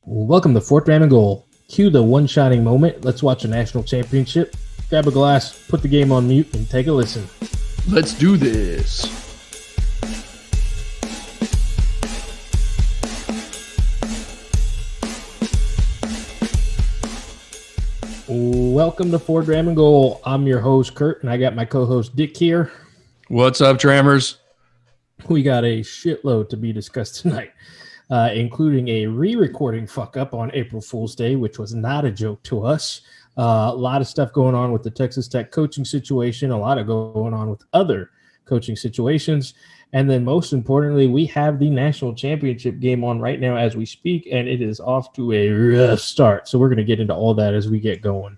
Welcome to Fourth Ram and Goal. Cue the one-shining moment. Let's watch a national championship. Grab a glass, put the game on mute, and take a listen. Let's do this. Welcome to Fourth Ram and Goal. I'm your host, Kurt, and I got my co-host, Dick, here. What's up, Trammers? We got a shitload to be discussed tonight, including a re-recording fuck-up on April Fool's Day, which was not a joke to us. A lot of stuff going on with the Texas Tech coaching situation, a lot of going on with other coaching situations, and then most importantly, we have the national championship game on right now as we speak, and it is off to a rough start. So we're going to get into all that as we get going.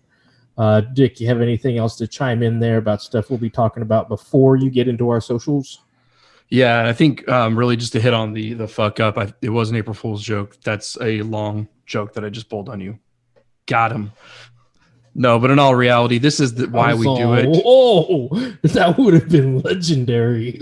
Dick, you have anything else to chime in there about stuff we'll be talking about before you get into our socials? Yeah, I think really just to hit on the fuck up, it was an April Fool's joke. That's a long joke that I just pulled on you. Got him. No, but in all reality, this is why we do it. Oh, that would have been legendary.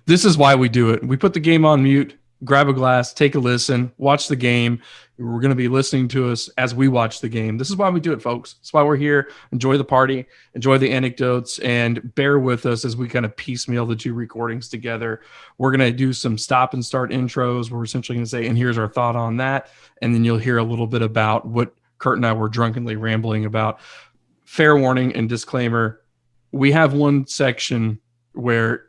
This is why we do it. We put the game on mute, grab a glass, take a listen, watch the game. We're going to be listening to us as we watch the game. This is why we do it, folks. That's why we're here. Enjoy the party, enjoy the anecdotes, and bear with us as we kind of piecemeal the two recordings together. We're going to do some stop and start intros. We're essentially going to say, and here's our thought on that. And then you'll hear a little bit about what Kurt and I were drunkenly rambling about. Fair warning and disclaimer, we have one section where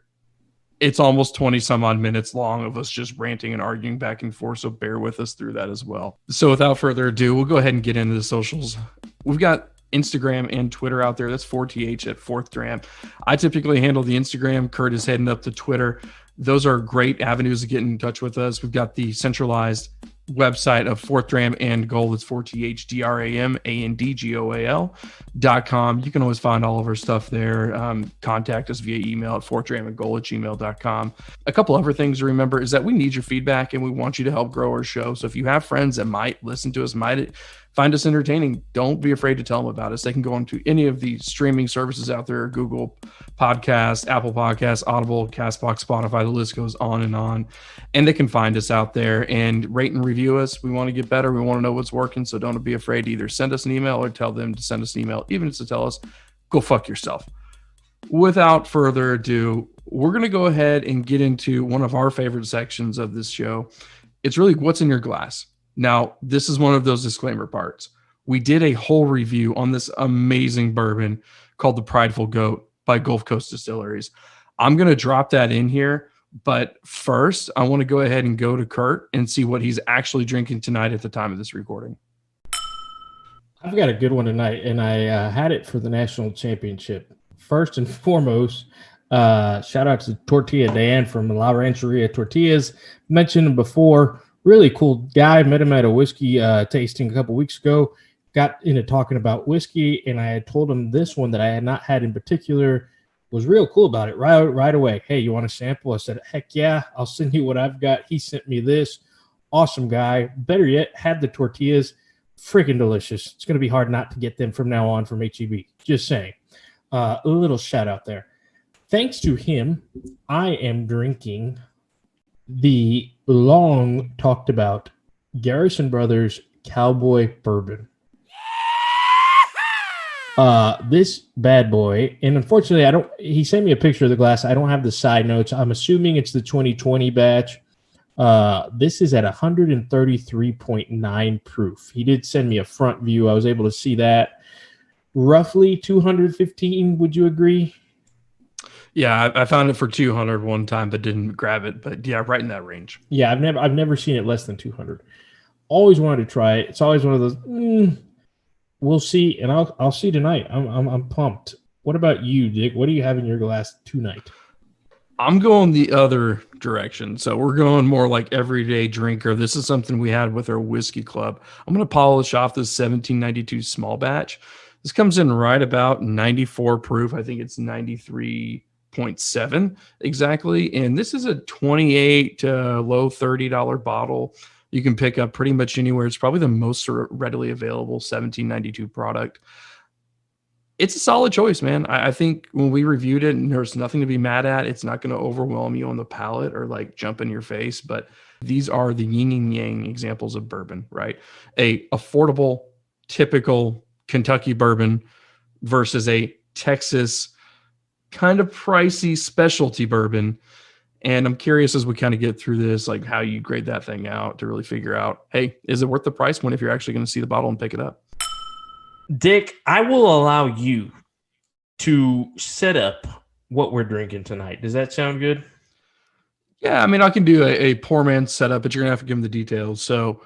it's almost 20 some odd minutes long of us just ranting and arguing back and forth. So bear with us through that as well. So without further ado, we'll go ahead and get into the socials. We've got Instagram and Twitter out there. That's 4TH at Fourth Dram. I typically handle the Instagram. Kurt is heading up to Twitter. Those are great avenues to get in touch with us. We've got the centralized website of Fourth Dram and Goal. It's 4THDRAMANDGOAL.com. You can always find all of our stuff there. Contact us via email at fourthdramangoal@gmail.com. A couple other things to remember is that we need your feedback and we want you to help grow our show. So if you have friends that might listen to us, might find us entertaining, don't be afraid to tell them about us. They can go into any of the streaming services out there: Google Podcasts, Apple Podcasts, Audible, CastBox, Spotify. The list goes on, and they can find us out there and rate and review us. We want to get better. We want to know what's working. So don't be afraid to either send us an email or tell them to send us an email, even to tell us, go fuck yourself. Without further ado, we're going to go ahead and get into one of our favorite sections of this show. It's really what's in your glass. Now, this is one of those disclaimer parts. We did a whole review on this amazing bourbon called the Prideful Goat by Gulf Coast Distilleries. I'm going to drop that in here, but first, I want to go ahead and go to Kurt and see what he's actually drinking tonight at the time of this recording. I've got a good one tonight, and I had it for the national championship. First and foremost, shout out to Tortilla Dan from La Rancheria Tortillas. Mentioned him before. Really cool guy. Met him at a whiskey tasting a couple weeks ago. Got into talking about whiskey, and I had told him this one that I had not had in particular was real cool about it right away. Hey, you want a sample? I said, heck yeah, I'll send you what I've got. He sent me this. Awesome guy. Better yet, had the tortillas. Freaking delicious. It's going to be hard not to get them from now on from HEB. Just saying. A little shout out there. Thanks to him, I am drinking the long talked about Garrison Brothers Cowboy Bourbon. This bad boy, and unfortunately he sent me a picture of the glass. I don't have the side notes. I'm assuming it's the 2020 batch. This is at 133.9 proof. He did send me a front view. I was able to see that. Roughly 215, would you agree? Yeah, I found it for 200 one time, but didn't grab it. But yeah, right in that range. Yeah, I've never seen it less than 200. Always wanted to try it. It's always one of those. We'll see, and I'll see tonight. I'm pumped. What about you, Dick? What do you have in your glass tonight? I'm going the other direction. So we're going more like everyday drinker. This is something we had with our whiskey club. I'm going to polish off this 1792 small batch. This comes in right about 94 proof. I think it's 93.7 exactly. And this is a $28 to low $30 bottle. You can pick up pretty much anywhere. It's probably the most readily available 1792 product. It's a solid choice, man. I think when we reviewed it, and there's nothing to be mad at. It's not going to overwhelm you on the palate or like jump in your face, but These are the yin and yang examples of bourbon, right? A affordable, typical Kentucky bourbon versus a Texas kind of pricey specialty bourbon. And I'm curious as we kind of get through this, like how you grade that thing out to really figure out, hey, is it worth the price point if you're actually going to see the bottle and pick it up? Dick, I will allow you to set up what we're drinking tonight. Does that sound good? Yeah, I mean, I can do a poor man's setup, but you're going to have to give him the details. So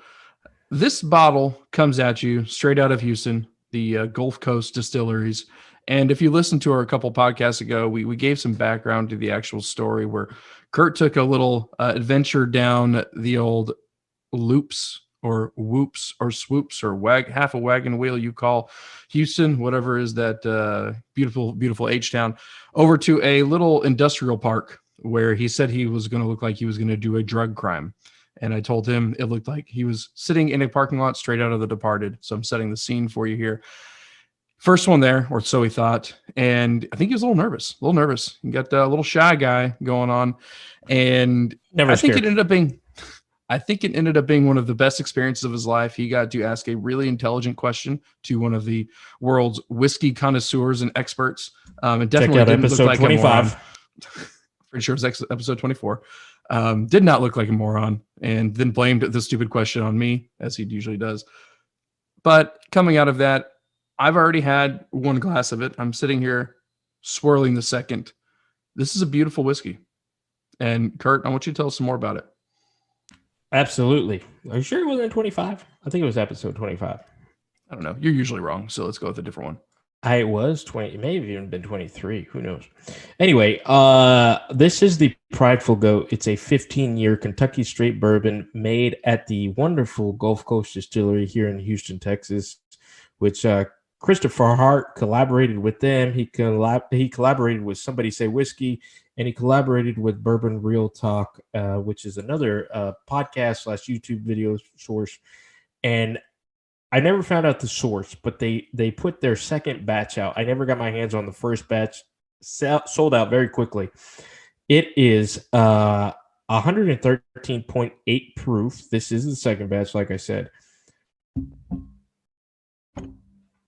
this bottle comes at you straight out of Houston, the Gulf Coast distilleries. And if you listened to our couple podcasts ago, we gave some background to the actual story where Kurt took a little adventure down the old loops or whoops or swoops or half a wagon wheel you call Houston, whatever is that beautiful H-town, over to a little industrial park where he said he was going to look like he was going to do a drug crime. And I told him it looked like he was sitting in a parking lot straight out of The Departed. So I'm setting the scene for you here. First one there, or so he thought. And I think he was a little nervous. He got a little shy guy going on. And I think it ended up being one of the best experiences of his life. He got to ask a really intelligent question to one of the world's whiskey connoisseurs and experts. It definitely didn't look like 25. Pretty sure it was episode 24. Did not look like a moron, and then blamed the stupid question on me, as he usually does. But coming out of that, I've already had one glass of it. I'm sitting here swirling the second. This is a beautiful whiskey. And Kurt, I want you to tell us some more about it. Absolutely. Are you sure it wasn't 25? I think it was episode 25. I don't know. You're usually wrong, so let's go with a different one. It was 20. It may have even been 23. Who knows? Anyway, this is the Prideful Goat. It's a 15-year Kentucky straight bourbon made at the wonderful Gulf Coast Distillery here in Houston, Texas, which Christopher Hart collaborated with them. He collaborated with Somebody Say Whiskey, and he collaborated with Bourbon Real Talk, which is another podcast / YouTube video source. And I never found out the source, but they put their second batch out. I never got my hands on the first batch. Sold out very quickly. It is 113.8 proof. This is the second batch, like I said.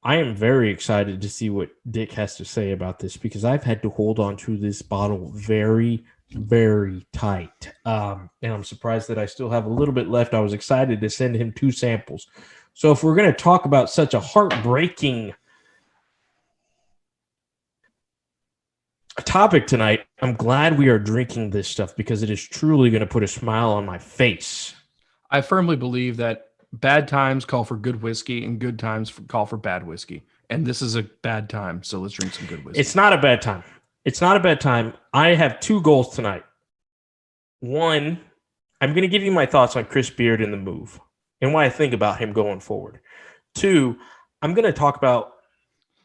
I am very excited to see what Dick has to say about this because I've had to hold on to this bottle very, very tight. And I'm surprised that I still have a little bit left. I was excited to send him 2 samples. So if we're going to talk about such a heartbreaking topic tonight, I'm glad we are drinking this stuff because it is truly going to put a smile on my face. I firmly believe that bad times call for good whiskey and good times call for bad whiskey. And this is a bad time, so let's drink some good whiskey. It's not a bad time. I have 2 goals tonight. 1, I'm going to give you my thoughts on Chris Beard and the move and what I think about him going forward. 2, I'm going to talk about,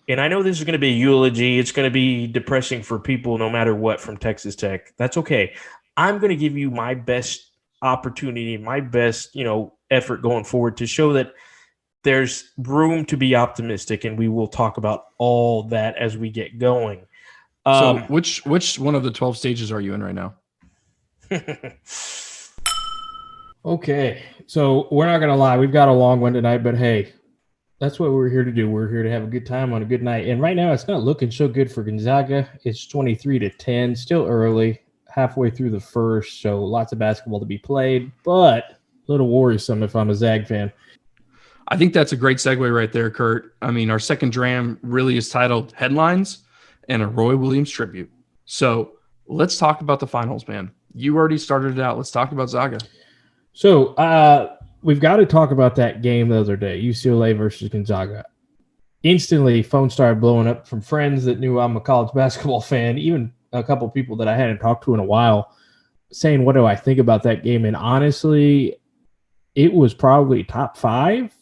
and I know this is going to be a eulogy. It's going to be depressing for people no matter what from Texas Tech. That's okay. I'm going to give you my best opportunity, my best, effort going forward to show that there's room to be optimistic, and we will talk about all that as we get going. So which one of the 12 stages are you in right now? Okay, so we're not going to lie. We've got a long one tonight, but hey, that's what we're here to do. We're here to have a good time on a good night. And right now it's not looking so good for Gonzaga. It's 23-10, still early, halfway through the first, so lots of basketball to be played, but a little worrisome if I'm a Zag fan. I think that's a great segue right there, Kurt. I mean, our second dram really is titled Headlines and a Roy Williams tribute. So let's talk about the finals, man. You already started it out. Let's talk about Zaga. So we've got to talk about that game the other day, UCLA versus Gonzaga. Instantly, phone started blowing up from friends that knew I'm a college basketball fan, even a couple of people that I hadn't talked to in a while, saying, what do I think about that game? And honestly, it was probably top 5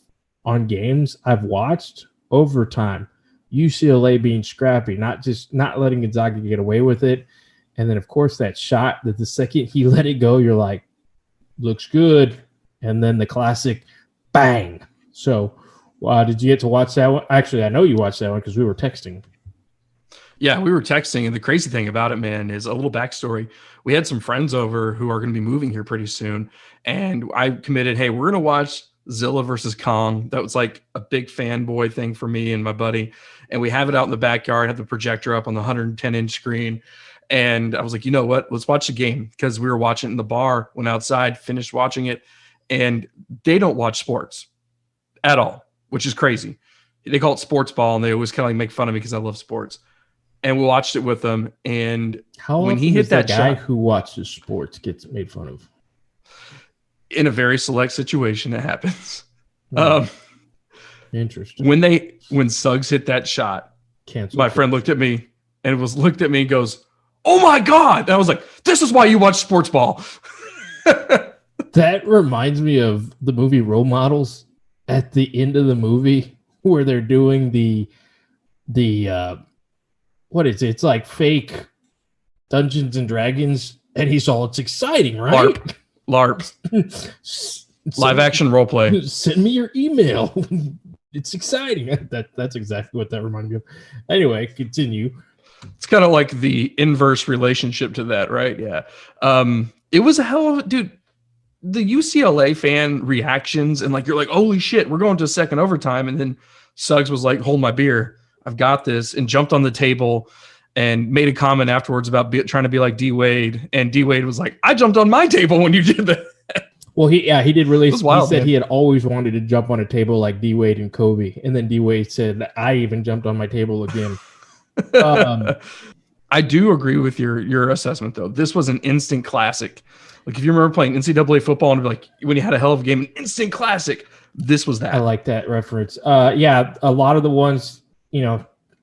on games I've watched over time. UCLA being scrappy, not letting Gonzaga get away with it. And then, of course, that shot that the second he let it go, you're like, looks good. And then the classic bang. So did you get to watch that one? Actually, I know you watched that one because we were texting. Yeah, we were texting, and the crazy thing about it, man, is a little backstory. We had some friends over who are going to be moving here pretty soon, and I committed, hey, we're going to watch Zilla versus Kong. That was like a big fanboy thing for me and my buddy, and we have it out in the backyard, have the projector up on the 110-inch screen, and I was like, you know what? Let's watch the game, because we were watching it in the bar, went outside, finished watching it, and they don't watch sports at all, which is crazy. They call it sports ball, and they always kind of like make fun of me because I love sports. And we watched it with them. And How when often he hit does the that guy shot, who watches sports gets made fun of? in a very select situation, it happens. Hmm. Interesting. When Suggs hit that shot, Cancel. my friend looked at me and looked at me and goes, "Oh my God." And I was like, "This is why you watch sports ball." That reminds me of the movie Role Models. At the end of the movie, where they're doing the what is it? It's like fake Dungeons and Dragons, and he's all, it's exciting, right? LARP. Live action role play. Send me your email. It's exciting. That's exactly what that reminded me of. Anyway, continue. It's kind of like the inverse relationship to that, right? Yeah. It was a hell of a dude. The UCLA fan reactions, and like, you're like, holy shit, we're going to a second overtime. And then Suggs was like, hold my beer, I've got this, and jumped on the table and made a comment afterwards about trying to be like D Wade. And D Wade was like, I jumped on my table when you did that. Well, he did release. Wild, he said man. He had always wanted to jump on a table like D Wade and Kobe, and then D Wade said, I even jumped on my table again. I do agree with your assessment, though. This was an instant classic. Like, if you remember playing NCAA football and like when you had a hell of a game, an instant classic, this was that. I like that reference. Yeah, a lot of the ones,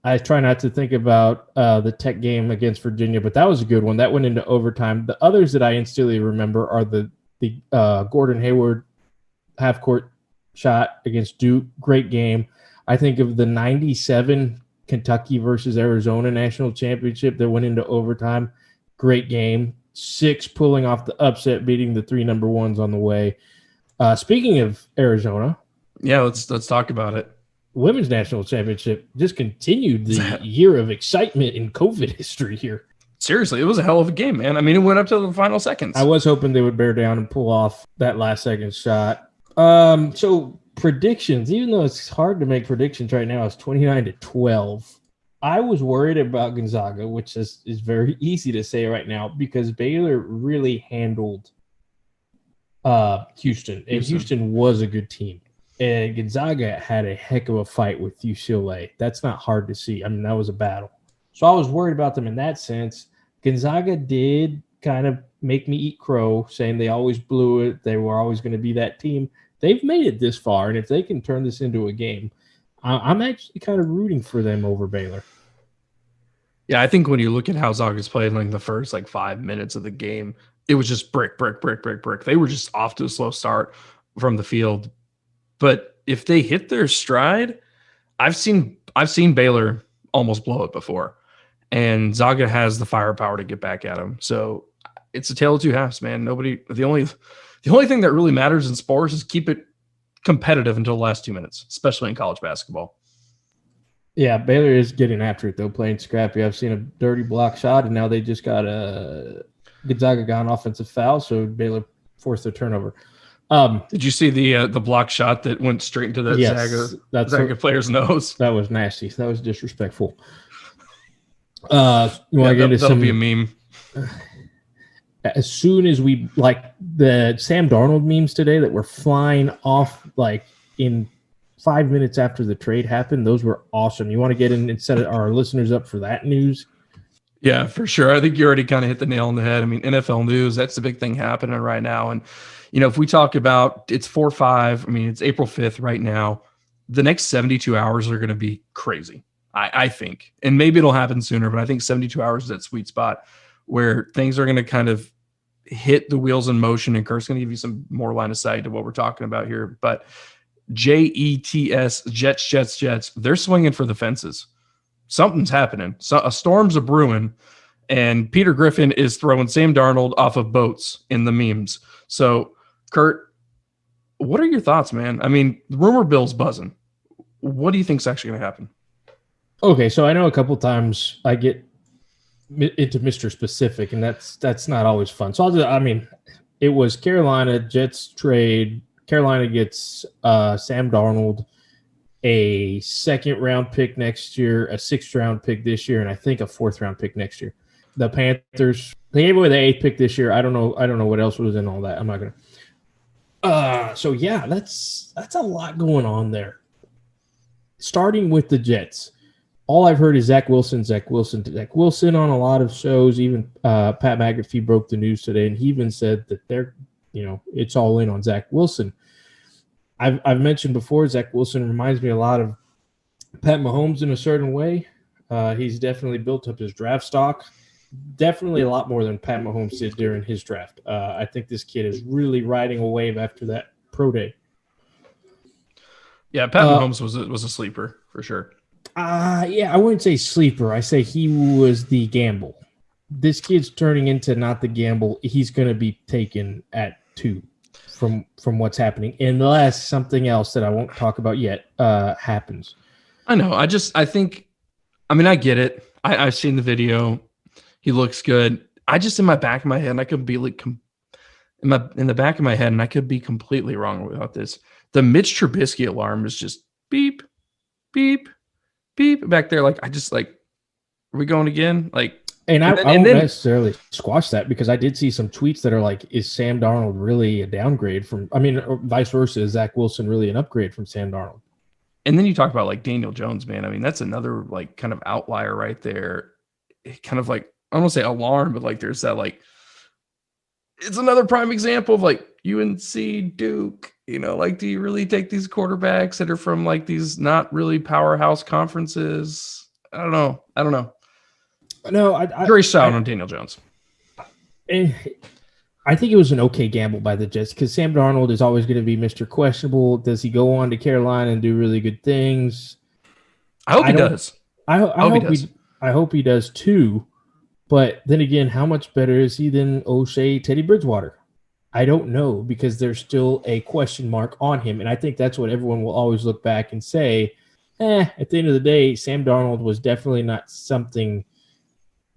I try not to think about the Tech game against Virginia, but that was a good one. That went into overtime. The others that I instantly remember are the Gordon Hayward half-court shot against Duke. Great game. I think of the 97 Kentucky versus Arizona national championship that went into overtime. Great game. 6 pulling off the upset, beating the 3 number ones on the way. Speaking of Arizona. Yeah, let's talk about it. Women's national championship just continued the year of excitement in COVID history here. Seriously, it was a hell of a game, man. I mean, it went up to the final seconds. I was hoping they would bear down and pull off that last second shot. So predictions, even though it's hard to make predictions right now, it's 29-12. I was worried about Gonzaga, which is very easy to say right now because Baylor really handled Houston, and Houston was a good team. And Gonzaga had a heck of a fight with UCLA. That's not hard to see. I mean, that was a battle. So I was worried about them in that sense. Gonzaga did kind of make me eat crow, saying they always blew it. They were always going to be that team. They've made it this far, and if they can turn this into a game, I'm actually kind of rooting for them over Baylor. Yeah, I think when you look at how Zaga's played like the first 5 minutes of the game, it was just brick. They were just off to a slow start from the field. But if they hit their stride, I've seen Baylor almost blow it before. And Zaga has the firepower to get back at him. So it's a tale of two halves, man. The only thing that really matters in sports is keep it competitive until the last 2 minutes, especially in college basketball. Yeah, Baylor is getting after it, though, playing scrappy. I've seen a dirty block shot, and now they just got Gonzaga got an offensive foul, so Baylor forced a turnover. Did you see the block shot that went straight into that Zaga player's nose? That was nasty. That was disrespectful. You want to get into that'll be a meme. As soon as we the Sam Darnold memes today that were flying off in 5 minutes after the trade happened, those were awesome. You want to get in and set our listeners up for that news? Yeah, for sure. I think you already kind of hit the nail on the head. I mean, NFL news, that's the big thing happening right now. And, if we talk about it's 4/5, I mean, it's April 5th right now. The next 72 hours are going to be crazy, I think. And maybe it'll happen sooner, but I think 72 hours is that sweet spot where things are going to kind of hit the wheels in motion. And Kurt's going to give you some more line of sight to what we're talking about here. But JETS, Jets, they're swinging for the fences. Something's happening. So a storm's a brewing, and Peter Griffin is throwing Sam Darnold off of boats in the memes. So, Kurt, what are your thoughts, man? I mean, the rumor bill's buzzing. What do you think's actually going to happen? Okay, so I know a couple times I get into Mr. Specific, and that's not always fun. So I mean, it was Carolina Jets trade. Carolina gets Sam Darnold, a second round pick next year, a sixth round pick this year, and I think a fourth round pick next year. The Panthers, they gave away the eighth pick this year. I don't know what else was in all that. I'm not gonna. So yeah, that's a lot going on there. Starting with the Jets, all I've heard is Zach Wilson on a lot of shows. Even Pat McAfee broke the news today, and he even said that it's all in on Zach Wilson. I've mentioned before, Zach Wilson reminds me a lot of Pat Mahomes in a certain way. He's definitely built up his draft stock, definitely a lot more than Pat Mahomes did during his draft. I think this kid is really riding a wave after that pro day. Yeah, Pat Mahomes was a sleeper for sure. Yeah, I wouldn't say sleeper. I say he was the gamble. This kid's turning into not the gamble. He's going to be taken at 2 from what's happening, unless something else that I won't talk about yet happens. I know. I get it. I've seen the video. He looks good. I just, in my back of my head, and I could be like, in the back of my head, and I could be completely wrong about this. The Mitch Trubisky alarm is just beep, beep, beep back there. Like, I just like, are we going again? Like, and I won't necessarily squash that, because I did see some tweets that are like, is Sam Darnold really a downgrade from, or vice versa, is Zach Wilson really an upgrade from Sam Darnold? And then you talk about like Daniel Jones, man. I mean, that's another like kind of outlier right there. Kind of like, I don't want to say alarm, but like there's that like, it's another prime example of like UNC, Duke, like, do you really take these quarterbacks that are from like these not really powerhouse conferences? I don't know. No, Very sound on Daniel Jones. I think it was an okay gamble by the Jets, because Sam Darnold is always going to be Mr. Questionable. Does he go on to Carolina and do really good things? I hope he does. I hope he does too. But then again, how much better is he than O'Shea, Teddy Bridgewater? I don't know, because there's still a question mark on him. And I think that's what everyone will always look back and say, at the end of the day, Sam Darnold was definitely not something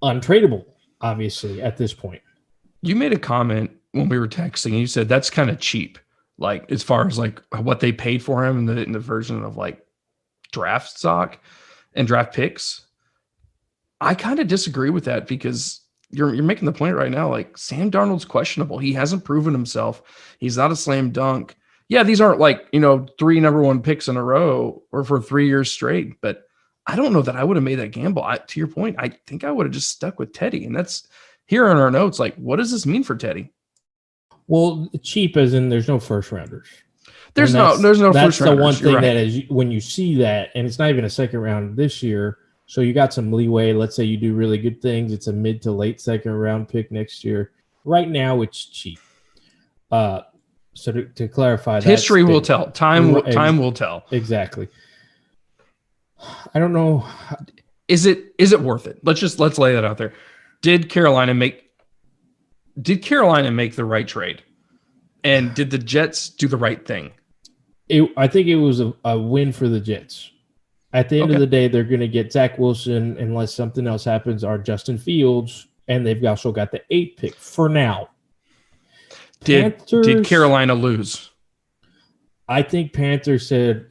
untradeable, obviously, at this point. You made a comment when we were texting, and you said that's kind of cheap, like as far as like what they paid for him in the version of like draft stock and draft picks. I kind of disagree with that, because you're making the point right now. Like, Sam Darnold's questionable. He hasn't proven himself. He's not a slam dunk. Yeah, these aren't like, 3 number 1 picks in a row or for 3 years straight, but I don't know that I would have made that gamble. To your point, I think I would have just stuck with Teddy. And that's here in our notes. Like, what does this mean for Teddy? Well, cheap as in there's no first rounders. There's no first rounders. That's the one thing that is, when you see that, and it's not even a second round this year, so you got some leeway. Let's say you do really good things. It's a mid to late second round pick next year. Right now, it's cheap. So to clarify, history will tell. Time will tell. Exactly. I don't know. Is it worth it? Let's lay that out there. Did Carolina make the right trade? And did the Jets do the right thing? I think it was a win for the Jets. At the end of the day, they're going to get Zach Wilson, unless something else happens, or Justin Fields, and they've also got the 8th pick for now. Did Carolina lose? I think Panthers said,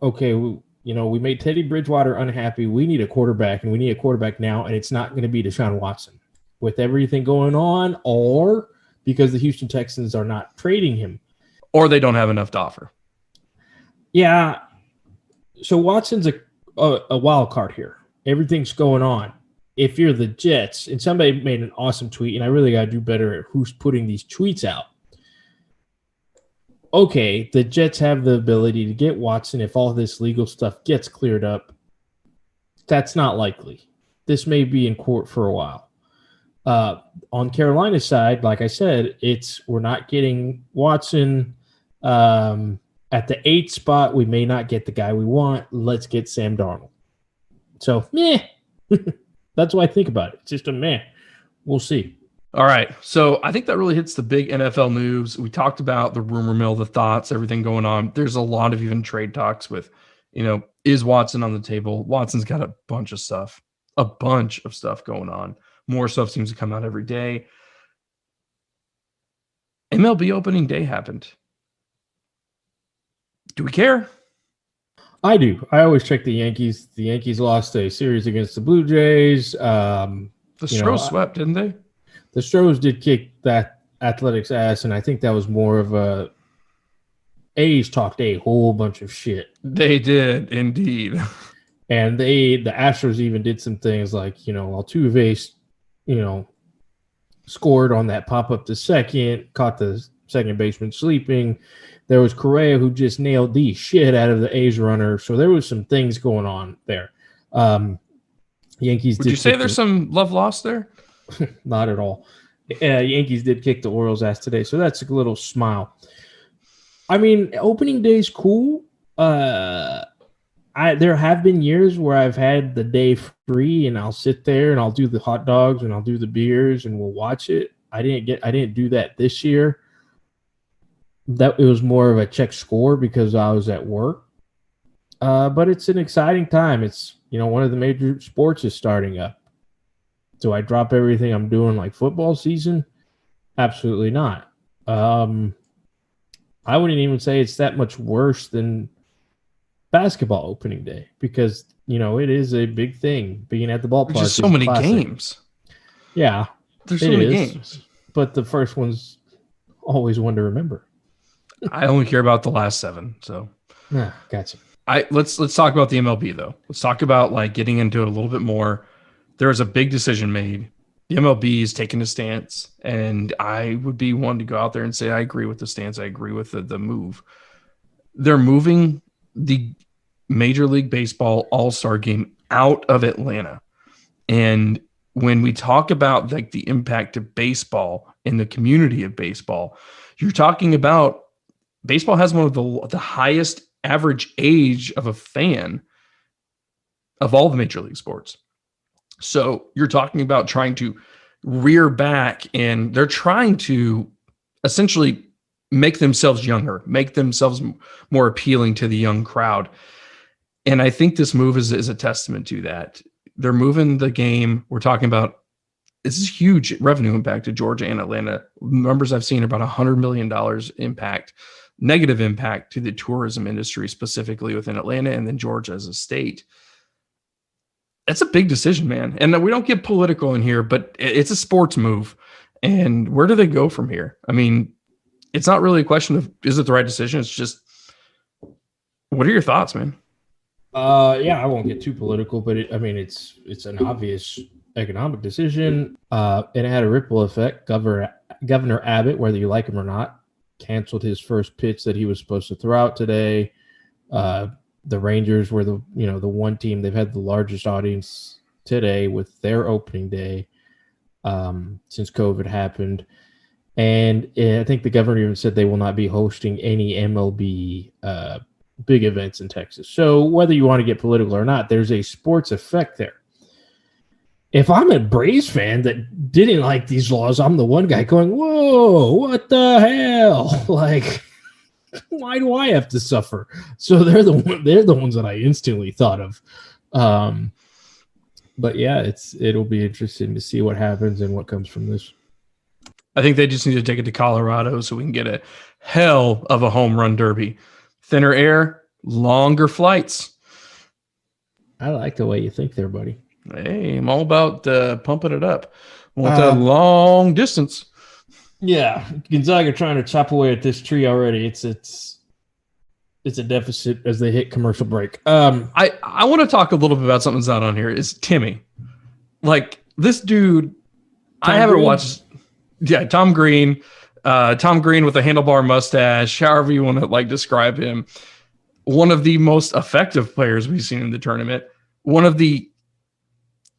okay, we made Teddy Bridgewater unhappy. We need a quarterback, and we need a quarterback now, and it's not going to be Deshaun Watson. With everything going on, or because the Houston Texans are not trading him. Or they don't have enough to offer. Yeah. So Watson's a wild card here. Everything's going on. If you're the Jets, and somebody made an awesome tweet, and I really got to do better at who's putting these tweets out. Okay, the Jets have the ability to get Watson if all this legal stuff gets cleared up. That's not likely. This may be in court for a while. On Carolina's side, like I said, we're not getting Watson. At the 8th spot, we may not get the guy we want. Let's get Sam Darnold. So, that's what I think about it. It's just a meh. We'll see. All right. So I think that really hits the big NFL news. We talked about the rumor mill, the thoughts, everything going on. There's a lot of even trade talks with Is Watson on the table? Watson's got a bunch of stuff going on. More stuff seems to come out every day. MLB opening day happened. Do we care? I do. I always check the Yankees. The Yankees lost a series against the Blue Jays. The Stros swept, didn't they? The Stros did kick that Athletics ass, and I think that was more of a A's talked a whole bunch of shit. They did, indeed. And the Astros even did some things like, Altuve, scored on that pop-up to second, caught the second baseman sleeping. There was Correa who just nailed the shit out of the A's runner. So there was some things going on there. Yankees. Would you say there's some love lost there? Not at all. Yankees did kick the Orioles' ass today, so that's a little smile. I mean, opening day's cool. There have been years where I've had the day free, and I'll sit there and I'll do the hot dogs and I'll do the beers and we'll watch it. I didn't do that this year. That it was more of a check score because I was at work. But it's an exciting time. It's one of the major sports is starting up. Do I drop everything I'm doing like football season? Absolutely not. I wouldn't even say it's that much worse than basketball opening day because, it is a big thing being at the ballpark. There's just so many games. Yeah. There's so many games. But the first one's always one to remember. I only care about the last 7. So gotcha. Let's talk about the MLB though. Let's talk about getting into it a little bit more. There was a big decision made. The MLB is taking a stance, and I would be one to go out there and say I agree with the stance. I agree with the move. They're moving the Major League Baseball All-Star Game out of Atlanta. And when we talk about the impact of baseball in the community of baseball, you're talking about baseball has one of the highest average age of a fan of all the major league sports. So you're talking about trying to rear back, and they're trying to essentially make themselves younger, make themselves more appealing to the young crowd. And I think this move is a testament to that. They're moving the game. We're talking about this is huge revenue impact to Georgia and Atlanta. Numbers I've seen are about $100 million impact, negative impact to the tourism industry, specifically within Atlanta and then Georgia as a state. That's a big decision, man. And we don't get political in here, but it's a sports move. And where do they go from here? I mean, it's not really a question of is it the right decision? It's just, what are your thoughts, man? Yeah, I won't get too political, but it's an obvious economic decision. And it had a ripple effect. Governor Abbott, whether you like him or not, canceled his first pitch that he was supposed to throw out today. The Rangers were the one team. They've had the largest audience today with their opening day since COVID happened. And I think the governor even said they will not be hosting any MLB big events in Texas. So whether you want to get political or not, there's a sports effect there. If I'm a Braves fan that didn't like these laws, I'm the one guy going, whoa, what the hell? Why do I have to suffer? So they're the ones that I instantly thought of. But yeah, it'll be interesting to see what happens and what comes from this. I think they just need to take it to Colorado so we can get a hell of a home run derby. Thinner air, longer flights. I like the way you think there, buddy. Hey, I'm all about pumping it up. I want that long distance. Yeah, Gonzaga trying to chop away at this tree already. It's a deficit as they hit commercial break. I want to talk a little bit about something that's not on here. Is Timmy. This dude, I haven't watched. Yeah, Tom Green. Tom Green with a handlebar mustache, however you want to describe him. One of the most effective players we've seen in the tournament.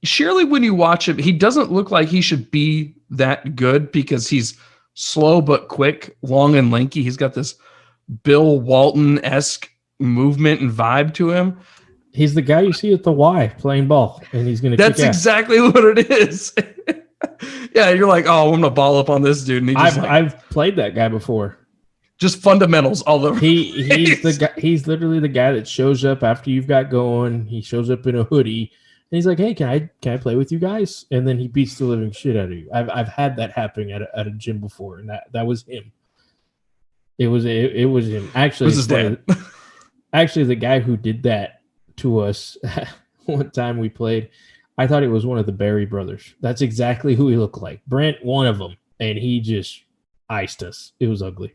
Surely when you watch him, he doesn't look like he should be that good because he's slow but quick, long and lanky. He's got this Bill Walton-esque movement and vibe to him. He's the guy you see at the Y playing ball, and he's going to. That's exactly what it is. Yeah, you're like, oh, I'm going to ball up on this dude. And I've played that guy before. Just fundamentals all over. He's the guy. He's literally the guy that shows up after you've got going. He shows up in a hoodie, and he's like, "Hey, can I play with you guys?" And then he beats the living shit out of you. I've had that happening at a gym before, and that was him. It was him. Actually, Who's his dad? Actually, the guy who did that to us one time we played, I thought it was one of the Berry brothers. That's exactly who he looked like. Brent, one of them, and he just iced us. It was ugly.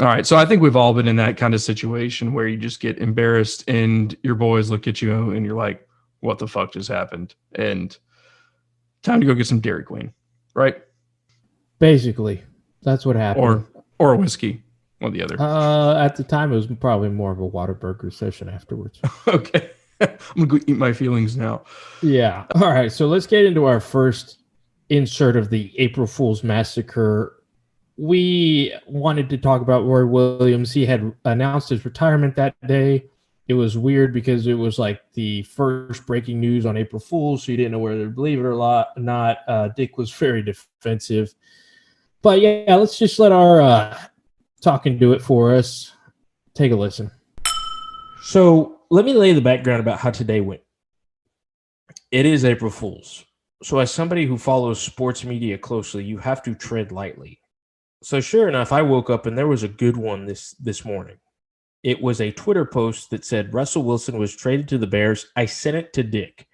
All right, so I think we've all been in that kind of situation where you just get embarrassed and your boys look at you and you're like, what the fuck just happened? And time to go get some Dairy Queen, right? Basically, that's what happened. Or a whiskey, one or the other. At the time, it was probably more of a Whataburger session afterwards. Okay. I'm going to go eat my feelings now. Yeah. All right, so let's get into our first insert of the April Fool's Massacre. We wanted to talk about Roy Williams. He had announced his retirement that day. It was weird because it was like the first breaking news on April Fool's, so you didn't know whether to believe it or not. Dick was very defensive. But yeah, let's just let our talking do it for us. Take a listen. So let me lay the background about how today went. It is April Fool's. So as somebody who follows sports media closely, you have to tread lightly. So sure enough, I woke up and there was a good one this morning. It was a Twitter post that said Russell Wilson was traded to the Bears. I sent it to Dick.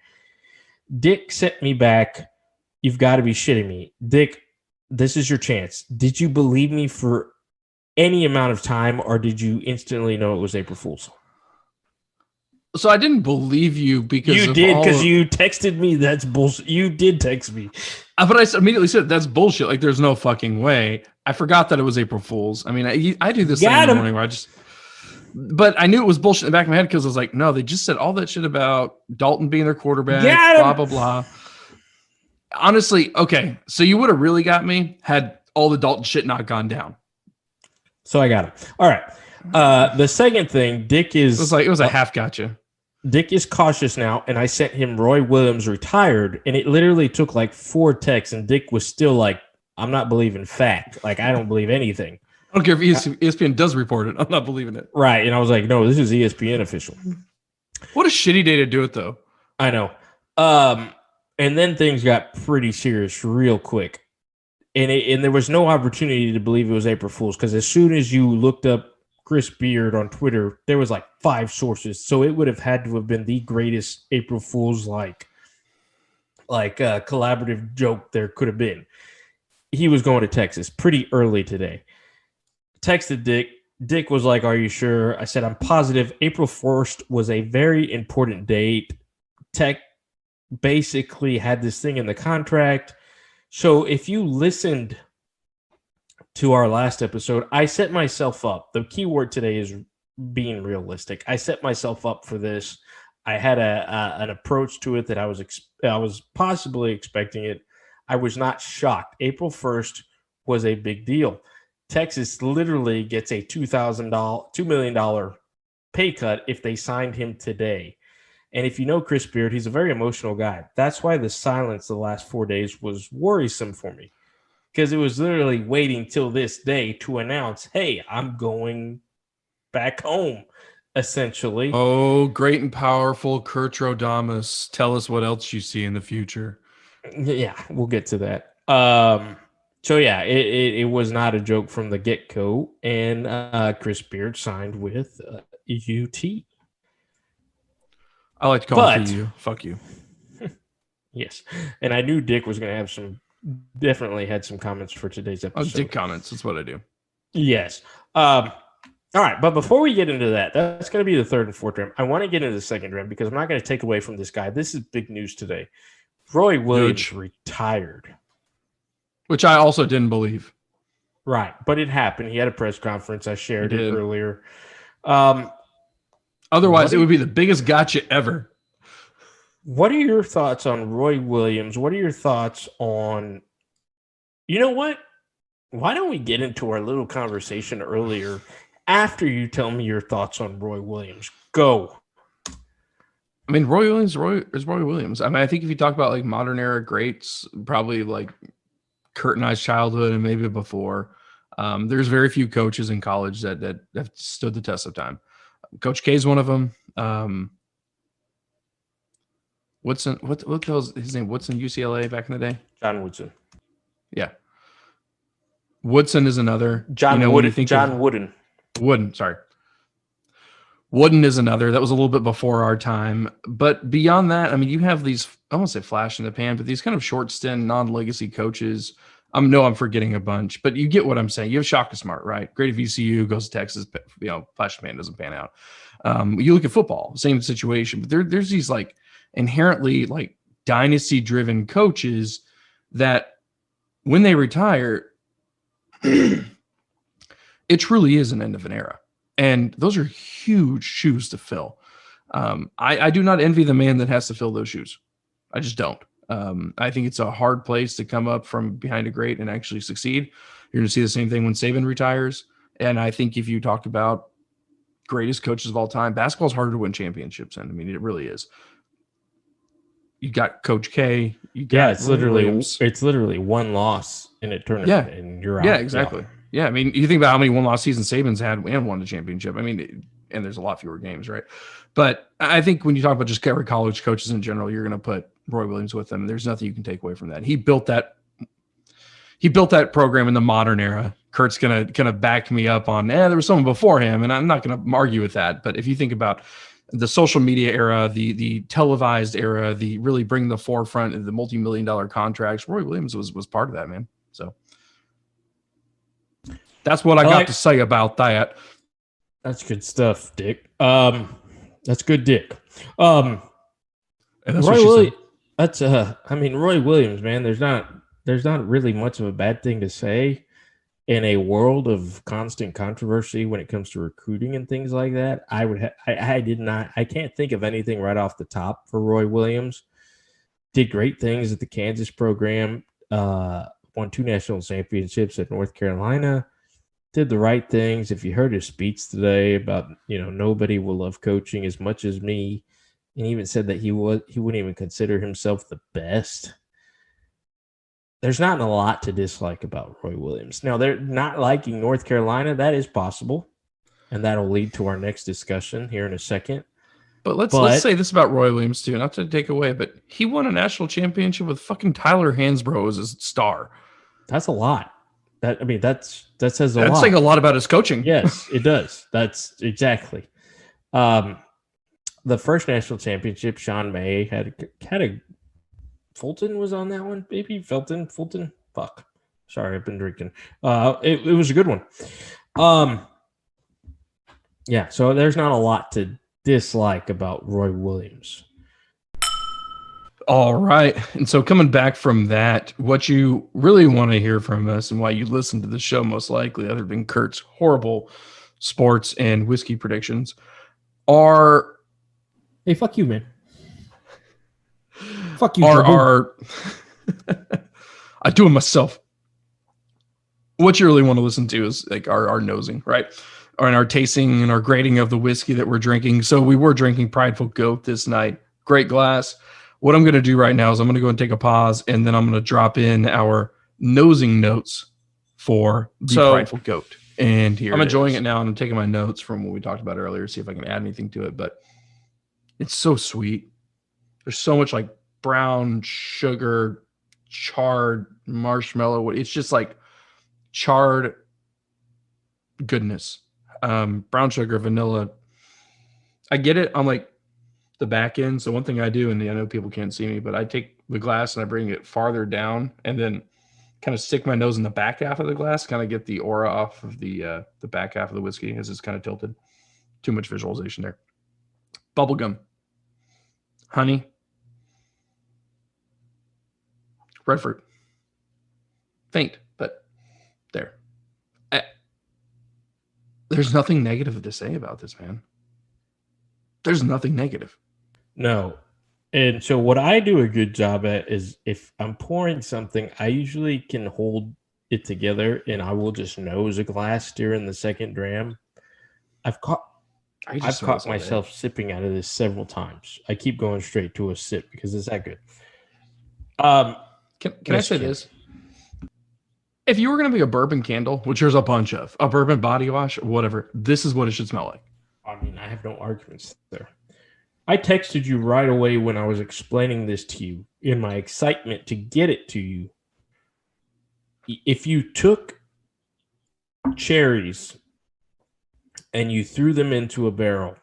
Dick sent me back, "You've got to be shitting me. Dick, this is your chance. Did you believe me for any amount of time, or did you instantly know it was April Fool's?" So I didn't believe you because you did, because you texted me. That's bullshit. You did text me. But I immediately said, that's bullshit. Like, there's no fucking way. I forgot that it was April Fool's. I mean, I do this thing in the morning where but I knew it was bullshit in the back of my head because I was like, no, they just said all that shit about Dalton being their quarterback, blah, blah, blah. Honestly, okay, so you would have really got me had all the Dalton shit not gone down. So I got him. All right. The second thing, Dick is... It was a half gotcha. Dick is cautious now, and I sent him Roy Williams retired, and it literally took like 4 texts, and Dick was still like, I'm not believing fact. Like, I don't believe anything. I don't care if ESPN does report it. I'm not believing it. Right, and I was like, no, this is ESPN official. What a shitty day to do it, though. I know. And then things got pretty serious real quick. And there was no opportunity to believe it was April Fool's, because as soon as you looked up Chris Beard on Twitter, there was like 5 sources. So it would have had to have been the greatest April Fool's like collaborative joke there could have been. He was going to Texas pretty early today. Texted Dick. Dick was like, "Are you sure?" I said, "I'm positive." April 1st was a very important date. Tech basically had this thing in the contract. So if you listened to our last episode, I set myself up. The key word today is being realistic. I set myself up for this. I had an approach to it that I was possibly expecting it. I was not shocked. April 1st was a big deal. Texas literally gets a $2 million pay cut if they signed him today. And if you know Chris Beard, he's a very emotional guy. That's why the silence the last 4 days was worrisome for me, because it was literally waiting till this day to announce, hey, I'm going back home, essentially. Oh, great and powerful Kurtrodamus. Tell us what else you see in the future. Yeah, we'll get to that. So, yeah, it was not a joke from the get-go, and Chris Beard signed with UT. I like to call it you. Fuck you. Yes. And I knew Dick was going to have definitely had some comments for today's episode. Dick comments. That's what I do. Yes. All right. But before we get into that's going to be the third and fourth round. I want to get into the second round because I'm not going to take away from this guy. This is big news today. Roy Williams retired. Which I also didn't believe. Right. But it happened. He had a press conference. I shared it earlier. Otherwise, it would be the biggest gotcha ever. What are your thoughts on Roy Williams? What are your thoughts on, you know what? Why don't we get into our little conversation earlier after you tell me your thoughts on Roy Williams? Go. I mean, Roy Williams is Roy Williams. I mean, I think if you talk about like modern era greats, probably like Kurt and I's childhood and maybe before, There's very few coaches in college that have stood the test of time. Coach K is one of them. Woodson, what was his name? Woodson, UCLA back in the day? John Woodson. Yeah. Woodson is another. John Wooden. Wooden, sorry. Wooden is another. That was a little bit before our time. But beyond that, I mean, you have these, I won't say flash in the pan, but these kind of short stint, non-legacy coaches. I'm forgetting a bunch, but you get what I'm saying. You have Shaka Smart, right? Great at VCU, goes to Texas, flash in the pan doesn't pan out. You look at football, same situation. But there's these like inherently like dynasty-driven coaches that when they retire, it truly is an end of an era. And those are huge shoes to fill. I do not envy the man that has to fill those shoes. I just don't. I think it's a hard place to come up from behind a great and actually succeed. You're going to see the same thing when Saban retires. And I think if you talk about greatest coaches of all time, basketball is harder to win championships in. I mean, it really is. You got Coach K. It's literally one loss in a tournament, and you're out. Yeah, exactly. Yeah, I mean, you think about how many one-loss seasons Saban's had and won the championship. I mean, and there's a lot fewer games, right? But I think when you talk about just college coaches in general, you're going to put Roy Williams with them. There's nothing you can take away from that. He built that program in the modern era. Kurt's going to back me up on, there was someone before him, and I'm not going to argue with that. But if you think about the social media era, the televised era, the really bring the forefront of the multi-million-dollar contracts, Roy Williams was part of that, man. So that's what I got to say about that. That's good stuff, Dick. That's good, Dick. Roy Williams. Roy Williams, man. There's not really much of a bad thing to say in a world of constant controversy when it comes to recruiting and things like that. I can't think of anything right off the top for Roy Williams. Did great things at the Kansas program. Won 2 national championships at North Carolina. Did the right things. If you heard his speech today about, nobody will love coaching as much as me, and even said that he wouldn't even consider himself the best. There's not a lot to dislike about Roy Williams. Now, they're not liking North Carolina. That is possible, and that'll lead to our next discussion here in a second. But let's say this about Roy Williams too, not to take away, but he won a national championship with fucking Tyler Hansbrough as his star. That's a lot. That says a lot. That's saying a lot about his coaching. Yes, it does. That's exactly. The first national championship, Sean May had a Fulton was on that one. Maybe Fulton. Fuck. Sorry, I've been drinking. It was a good one. Yeah. So there's not a lot to dislike about Roy Williams. All right. And so coming back from that, what you really want to hear from us and why you listen to the show most likely, other than Kurt's horrible sports and whiskey predictions, are... Hey, fuck you, man. Fuck you. I do it myself. What you really want to listen to is like our nosing, right? And our tasting and our grading of the whiskey that we're drinking. So we were drinking Prideful Goat this night. Great glass. What I'm going to do right now is I'm going to go and take a pause, and then I'm going to drop in our nosing notes for the Prideful Goat. And here I'm enjoying it now, and I'm taking my notes from what we talked about earlier, see if I can add anything to it. But it's so sweet. There's so much like brown sugar, charred marshmallow. It's just like charred goodness. Brown sugar, vanilla. I get it. I'm like the back end. So one thing I do, and I know people can't see me, but I take the glass and I bring it farther down and then kind of stick my nose in the back half of the glass, kind of get the aura off of the back half of the whiskey as it's kind of tilted. Too much visualization there. Bubblegum. Honey. Red fruit. Faint, but there. There's nothing negative to say about this, man. There's nothing negative. No. And so what I do a good job at is if I'm pouring something, I usually can hold it together and I will just nose a glass during the second dram. I've caught myself sipping out of this several times. I keep going straight to a sip because it's that good. Can I say this? If you were going to be a bourbon candle, which there's a bunch of, a bourbon body wash, whatever, this is what it should smell like. I mean, I have no arguments there. I texted you right away when I was explaining this to you in my excitement to get it to you. If you took cherries and you threw them into a barrel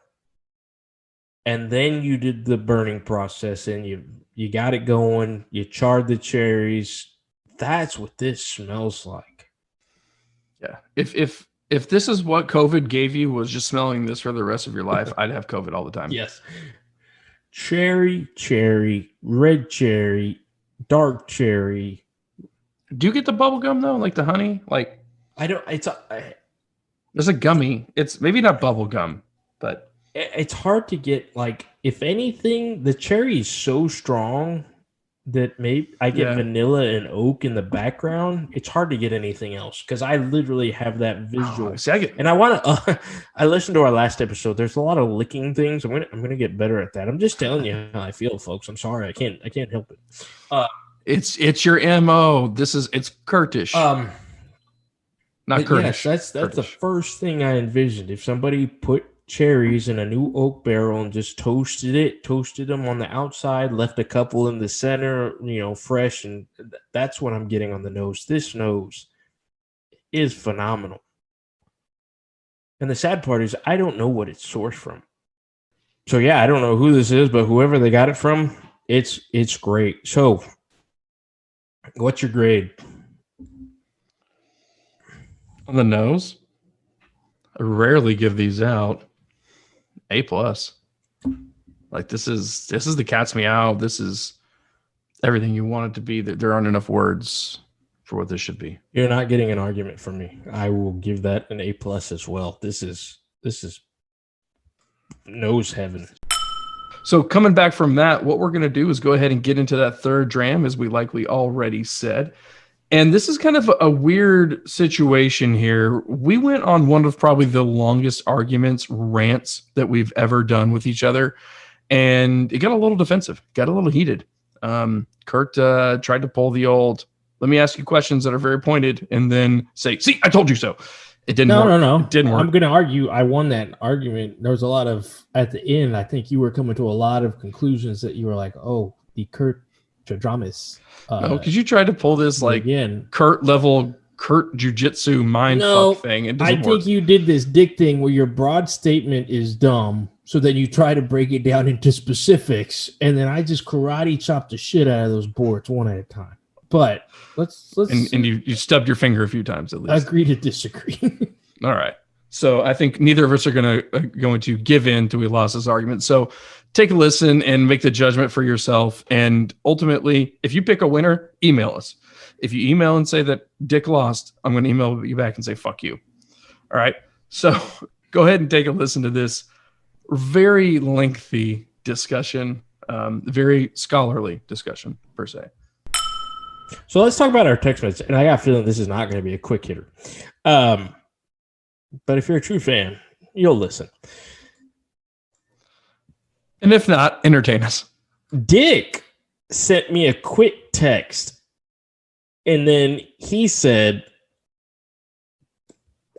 and then you did the burning process and you got it going, you charred the cherries, that's what this smells like. Yeah. If this is what COVID gave you, was just smelling this for the rest of your life, I'd have COVID all the time. Yes. Cherry, red cherry, dark cherry. Do you get the bubble gum though? Like the honey? Like I don't. There's a gummy. It's maybe not bubble gum, but it's hard to get. Like, if anything, the cherry is so strong that maybe I get vanilla and oak in the background. It's hard to get anything else because I literally have that visual. And I want to. I listened to our last episode. There's a lot of licking things. I'm gonna get better at that. I'm just telling you how I feel, folks. I'm sorry. I can't help it. It's your MO. It's Kurtish. Not Kurdish. Yes, that's the first thing I envisioned. If somebody put cherries in a new oak barrel and just toasted them on the outside, left a couple in the center, fresh, and that's what I'm getting on the nose. This nose is phenomenal. And the sad part is I don't know what it's sourced from. So yeah, I don't know who this is, but whoever they got it from, it's great. So what's your grade? On the nose? I rarely give these out. A+. Like this is the cat's meow. This is everything you want it to be. There aren't enough words for what this should be. You're not getting an argument from me. I will give that an A+ as well. This is nose heaven. So coming back from that, what we're going to do is go ahead and get into that third dram, as we likely already said. And this is kind of a weird situation here. We went on one of probably the longest rants that we've ever done with each other. And it got a little defensive, got a little heated. Kurt tried to pull the old, let me ask you questions that are very pointed and then say, see, I told you so. It didn't work. No. It didn't work. I'm going to argue. I won that argument. There was a lot of, at the end, I think you were coming to a lot of conclusions that you were like, oh, the Kurt Dramis. No, because you tried to pull this like again, Kurt level, Kurt jujitsu fuck thing. It doesn't I think you did this dick thing where your broad statement is dumb. So then you try to break it down into specifics. And then I just karate chop the shit out of those boards one at a time. But let's and you stubbed your finger a few times at least. Agree to disagree. All right. So I think neither of us are going to give in to Ucla's argument. So take a listen and make the judgment for yourself. And ultimately, if you pick a winner, email us. If you email and say that Dick lost, I'm going to email you back and say, fuck you. All right. So go ahead and take a listen to this very lengthy discussion, very scholarly discussion per se. So let's talk about our text message. And I got a feeling this is not going to be a quick hitter. But if you're a true fan, you'll listen. And if not, entertain us. Dick sent me a quick text. And then he said,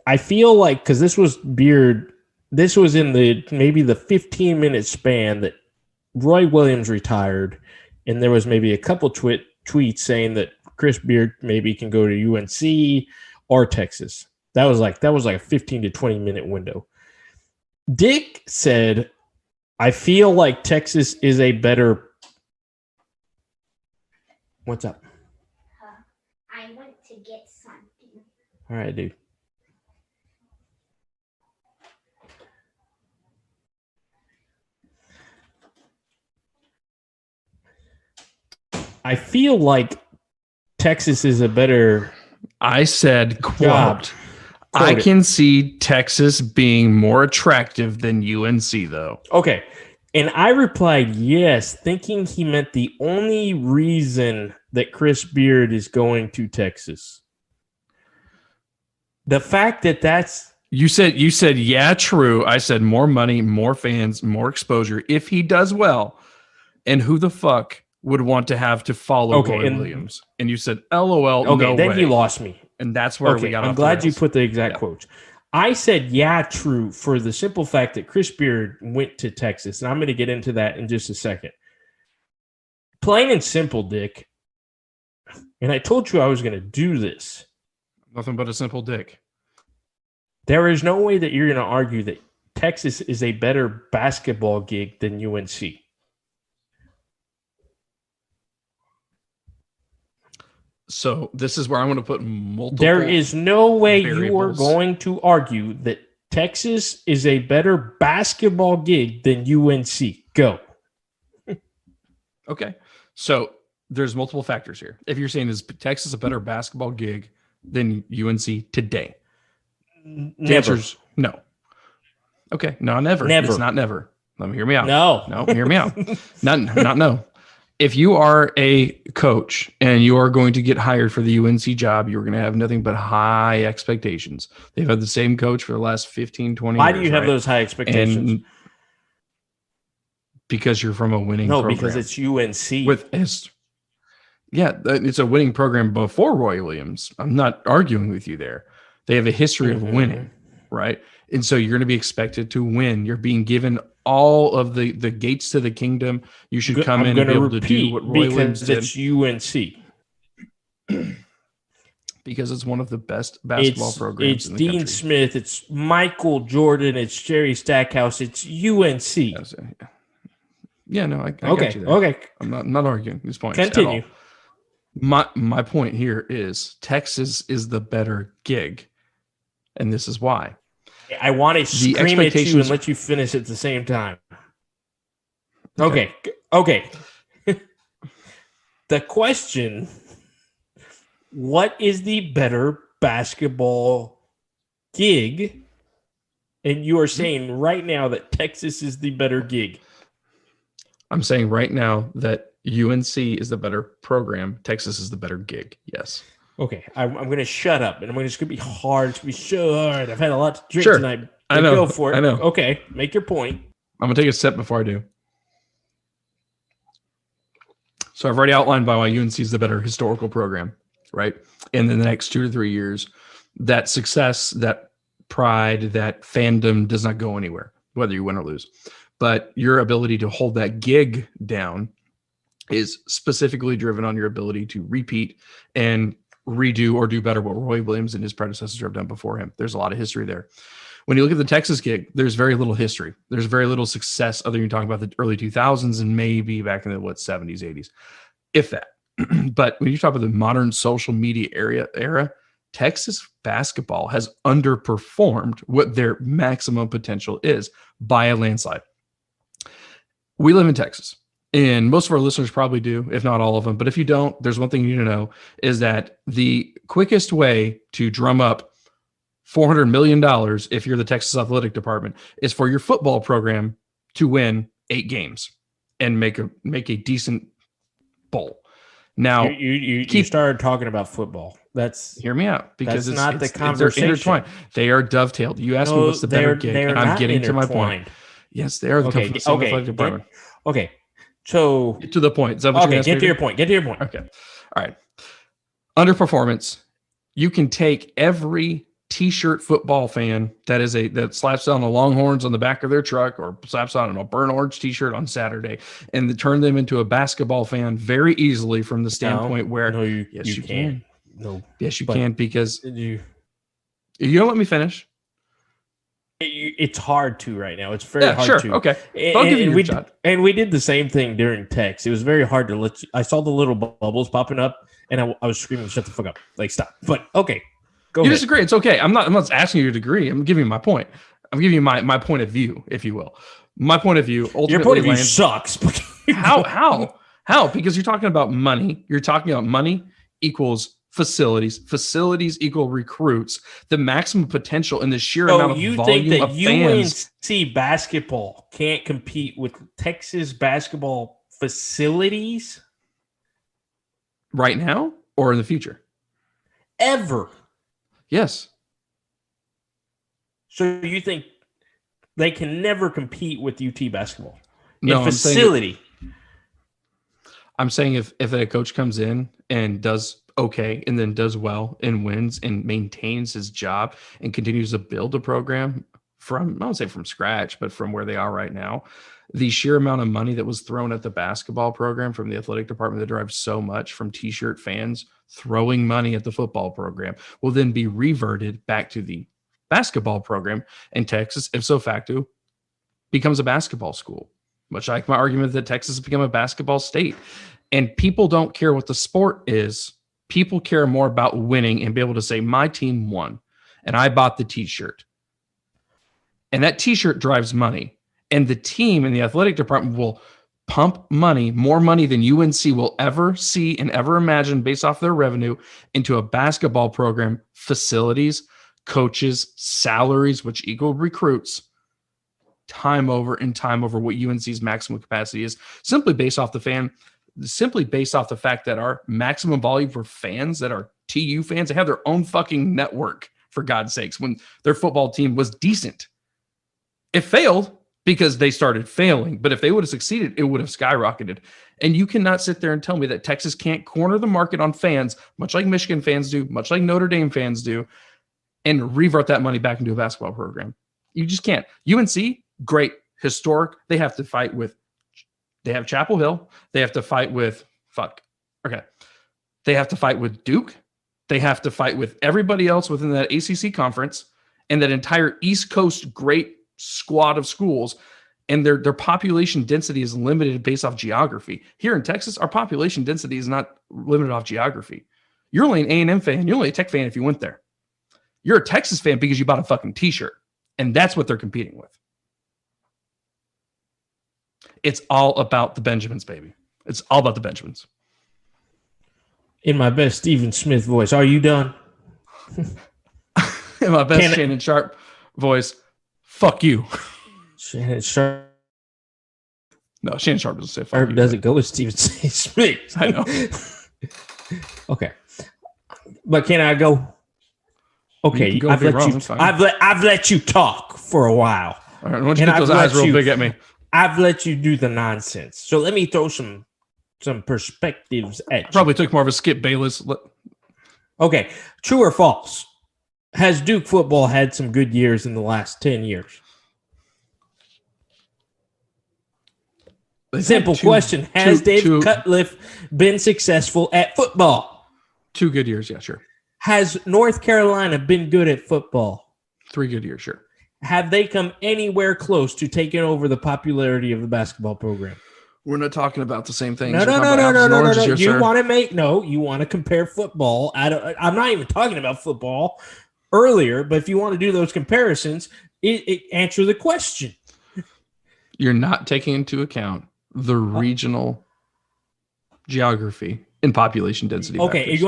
I feel like, because this was Beard, this was in maybe the 15-minute span that Roy Williams retired. And there was maybe a couple tweets saying that Chris Beard maybe can go to UNC or Texas. That was like a 15 to 20 minute window. Dick said, I feel like Texas is a better. What's up? I went to get something. All right, dude. I feel like Texas is a better. I said, quote, I can see Texas being more attractive than UNC, though. Okay. And I replied, yes, thinking he meant the only reason that Chris Beard is going to Texas. The fact that that's... You said, yeah, true. I said more money, more fans, more exposure if he does well. And who the fuck would want to have to follow Roy Williams? And you said, LOL, okay, no then way. he lost me. And that's where we got off I'm glad the you rails. put the exact quotes. I said, yeah, true, for the simple fact that Chris Beard went to Texas. And I'm going to get into that in just a second. Plain and simple, Dick. And I told you I was going to do this. Nothing but a simple dick. There is no way that you're going to argue that Texas is a better basketball gig than UNC. So this is where I want to put multiple. There is no way you are variables. going to argue that Texas is a better basketball gig than UNC. Go. Okay. So there's multiple factors here. If you're saying is Texas a better basketball gig than UNC today? The Never. answer's no. Okay. No, never. Never. It's not never. Let me hear me out. No. Hear me out. Not no. If you are a coach and you are going to get hired for the UNC job, you're going to have nothing but high expectations. They've had the same coach for the last 15, 20 Why years. do you have right? those high expectations? And because you're from a winning program. Because it's UNC. It's a winning program before Roy Williams. I'm not arguing with you there. They have a history of winning, right? And so you're going to be expected to win. You're being given all of the gates to the kingdom. You should come in and be able to do what Roy Williams did. It's UNC. Because it's one of the best basketball programs It's in the Dean country. Smith. It's Michael Jordan. It's Jerry Stackhouse. It's UNC. Yeah, no, I Okay. got you there. Okay. I'm not arguing these points. Continue. At all. My point here is Texas is the better gig, and this is why. I want to scream at you expectations- and let you finish at the same time. Okay. The question, what is the better basketball gig? And you are saying right now that Texas is the better gig. I'm saying right now that UNC is the better program. Texas is the better gig. Yes. Okay, I'm going to shut up, and it's going to be hard. It's going to be so hard. I've had a lot to drink Sure. tonight. I know. Go for it. I know. Okay, make your point. I'm going to take a sip before I do. So I've already outlined why UNC is the better historical program, right? And in the next 2 to 3 years, that success, that pride, that fandom does not go anywhere, whether you win or lose. But your ability to hold that gig down is specifically driven on your ability to repeat and redo or do better what Roy Williams and his predecessors have done before him. There's a lot of history there. When you look at the Texas gig, there's very little history. There's very little success other than talking about the early 2000s and maybe back in the 70s, 80s, if that. But when you talk about the modern social media era, Texas basketball has underperformed what their maximum potential is by a landslide. We live in Texas. And most of our listeners probably do, if not all of them. But if you don't, there's one thing you need to know is that the quickest way to drum up $400 million, if you're the Texas Athletic Department, is for your football program to win 8 games and make a decent bowl. Now, you started talking about football. Hear me out, because that's not the they're conversation. intertwined. They are dovetailed. You asked me what's the better gig, and I'm getting to my point. Yes, they are the athletic department. Okay. So get to the point. Is that what get to your point. Get to your point. Okay. All right. Underperformance. You can take every T-shirt football fan that slaps on the Longhorns on the back of their truck or slaps on a burnt orange T-shirt on Saturday and turn them into a basketball fan very easily from the standpoint you can. No. Yes, you can, because you don't let me finish. It's hard to right now. It's very hard to. Okay. I'll give you a shot. And we did the same thing during text. It was very hard to let you. I saw the little bubbles popping up, and I was screaming, "Shut the fuck up!" Like, stop. But okay, go ahead. Disagree. It's okay. I'm not asking you to agree. I'm giving you my point. I'm giving you my point of view, if you will. My point of view. Ultimately, your point of view sucks. How? Because you're talking about money. You're talking about money equals facilities. Facilities equal recruits. The maximum potential in the sheer amount of volume of fans. You think that UNC basketball can't compete with Texas basketball facilities right now or in the future? Ever? Yes. So you think they can never compete with UT basketball? No, facility. I'm saying if a coach comes in and does okay and then does well and wins and maintains his job and continues to build a program from, I don't say from scratch, but from where they are right now, the sheer amount of money that was thrown at the basketball program from the athletic department that drives so much from t-shirt fans throwing money at the football program will then be reverted back to the basketball program, and Texas, ipso facto, becomes a basketball school, much like my argument that Texas has become a basketball state. And people don't care what the sport is. People care more about winning and be able to say, my team won and I bought the t-shirt. And that t-shirt drives money. And the team in the athletic department will pump money, more money than UNC will ever see and ever imagine based off their revenue, into a basketball program, facilities, coaches, salaries, which equal recruits, time over and time over what UNC's maximum capacity is, simply based off the fact that our maximum volume for fans that are TU fans, they have their own fucking network, for God's sakes, when their football team was decent. It failed because they started failing, but if they would have succeeded, it would have skyrocketed. And you cannot sit there and tell me that Texas can't corner the market on fans, much like Michigan fans do, much like Notre Dame fans do, and revert that money back into a basketball program. You just can't. UNC, great, historic. They have to fight with, they have Chapel Hill. They have to fight with, they have to fight with Duke. They have to fight with everybody else within that ACC conference and that entire East Coast great squad of schools. And their population density is limited based off geography. Here in Texas, our population density is not limited off geography. You're only an A&M fan. You're only a Tech fan if you went there. You're a Texas fan because you bought a fucking t-shirt. And that's what they're competing with. It's all about the Benjamins, baby. It's all about the Benjamins. In my best Stephen Smith voice, are you done? In my best Shannon Sharp voice, fuck you. Shannon Sharp. No, Shannon Sharp doesn't say fuck Or you. does it go with Stephen Smith? I know. Okay. But can I go? Okay, go I've let you talk for a while. All right, why don't you get those eyes real big at me? I've let you do the nonsense. So let me throw some perspectives at you. Probably took more of a Skip Bayless. Okay, true or false? Has Duke football had some good years in the last 10 years? Simple question. Has David Cutcliffe been successful at football? 2 good years, yeah, sure. Has North Carolina been good at football? 3 good years, sure. Have they come anywhere close to taking over the popularity of the basketball program? We're not talking about the same thing. No. You want to compare football. I'm not even talking about football earlier, but if you want to do those comparisons, answer the question. You're not taking into account the regional geography and population density. Okay, factors.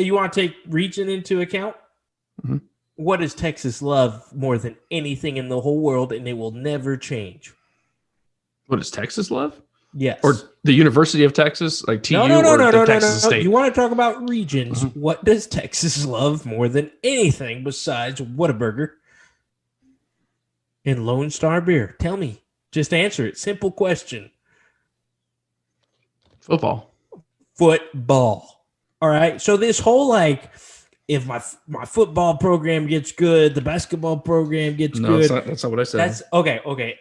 you want to take region into account? Mm-hmm. What does Texas love more than anything in the whole world, and it will never change? What does Texas love? Yes. Or the University of Texas, like TU no, Texas State? You want to talk about regions. Mm-hmm. What does Texas love more than anything besides Whataburger and Lone Star Beer? Tell me. Just answer it. Simple question. Football. All right. So this whole if my football program gets good, the basketball program gets good. No, that's not what I said. That's okay.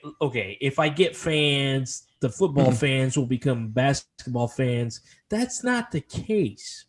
If I get fans, the football fans will become basketball fans. That's not the case.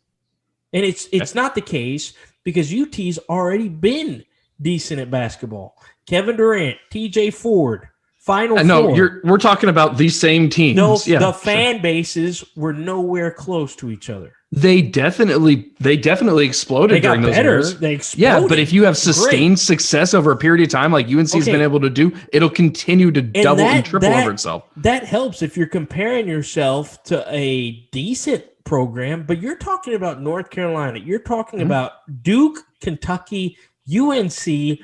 And it's not the case because UT's already been decent at basketball. Kevin Durant, TJ Ford, Final Four. We're talking about the same teams. No, the fan bases were nowhere close to each other. They definitely exploded during those years. They exploded. Yeah, but if you have sustained success over a period of time like UNC's been able to do, it'll continue to double and triple over itself. That helps if you're comparing yourself to a decent program, but you're talking about North Carolina. You're talking about Duke, Kentucky, UNC,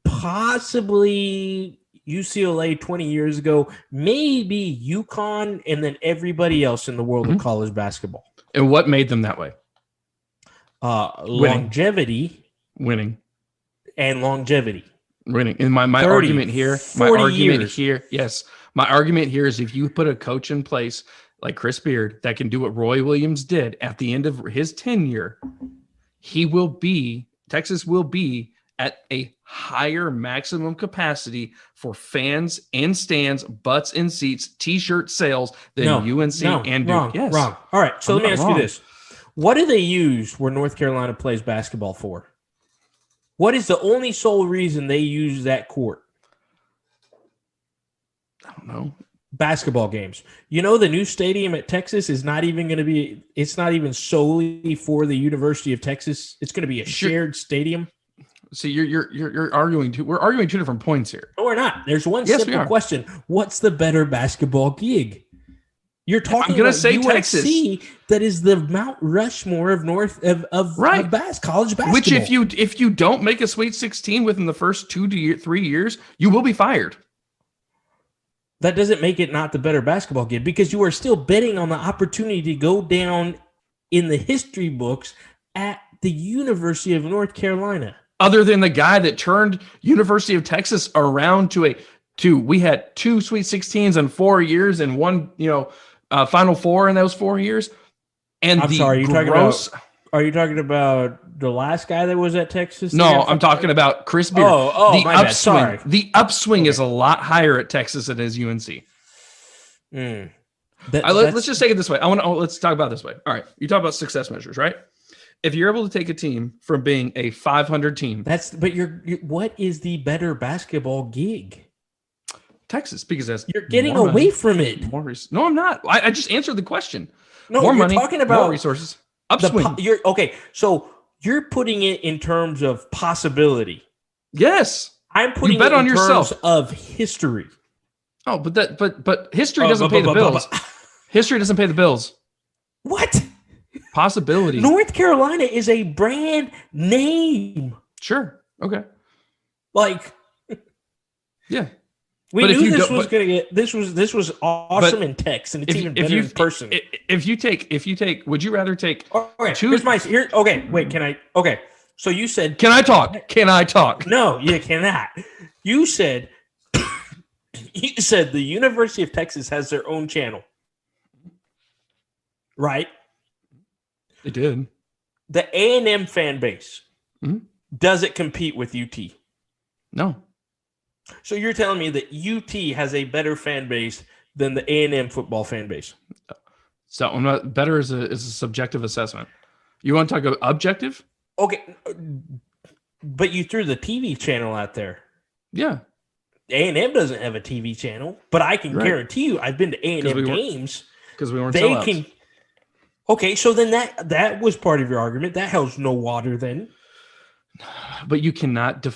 possibly UCLA 20 years ago, maybe UConn, and then everybody else in the world of college basketball. And what made them that way? Longevity. Winning. And longevity. Winning. And my argument here, my argument here is if you put a coach in place like Chris Beard that can do what Roy Williams did at the end of his tenure, Texas will be at a higher maximum capacity for fans in stands, butts in seats, t-shirt sales than UNC and Duke. Wrong, yes. wrong. All right, so let me ask you this. What do they use where North Carolina plays basketball for? What is the only sole reason they use that court? I don't know. Basketball games. You know, the new stadium at Texas is not even going to be, it's not even solely for the University of Texas. It's going to be a shared stadium. See, you're arguing we're arguing two different points here. No, we're not. There's one simple question. What's the better basketball gig? You're talking about UNC Texas. That is the Mount Rushmore of college basketball. Which if you don't make a Sweet 16 within the first 2 to 3 years, you will be fired. That doesn't make it not the better basketball gig because you are still betting on the opportunity to go down in the history books at the University of North Carolina. Other than the guy that turned University of Texas around we had 2 Sweet 16s in 4 years and one, Final Four in those 4 years. And are you talking about the last guy that was at Texas? No, I'm talking about Chris Beard. The upswing. Sorry. The upswing is a lot higher at Texas than it is UNC. Let's just take it this way. Let's talk about it this way. All right. You talk about success measures, right? If you're able to take a team from being a 500 team, what is the better basketball gig? Texas, because you're getting away from it. No, I'm not. I just answered the question. No, more you're money, talking about more resources. Upswing. So you're putting it in terms of possibility. Yes, I'm putting it in terms of history. Oh, but history doesn't pay the bills. History doesn't pay the bills. What? Possibility. North Carolina is a brand name. Sure. Okay. Yeah. We knew this was going to get. This was awesome in text, and it's even better in person. If you take, would you rather take? Okay. Wait. Can I? Okay. So you said, can I talk? Can I talk? No, you cannot. You said the University of Texas has their own channel, right? They did. The A&M fan base, does it compete with UT? No. So you're telling me that UT has a better fan base than the A&M football fan base? So I'm not better is a subjective assessment. You want to talk about objective? Okay, but you threw the TV channel out there. Yeah. A&M doesn't have a TV channel, but I can guarantee you, I've been to A&M games because we weren't sellouts. Okay, so then that was part of your argument. That holds no water then. But you cannot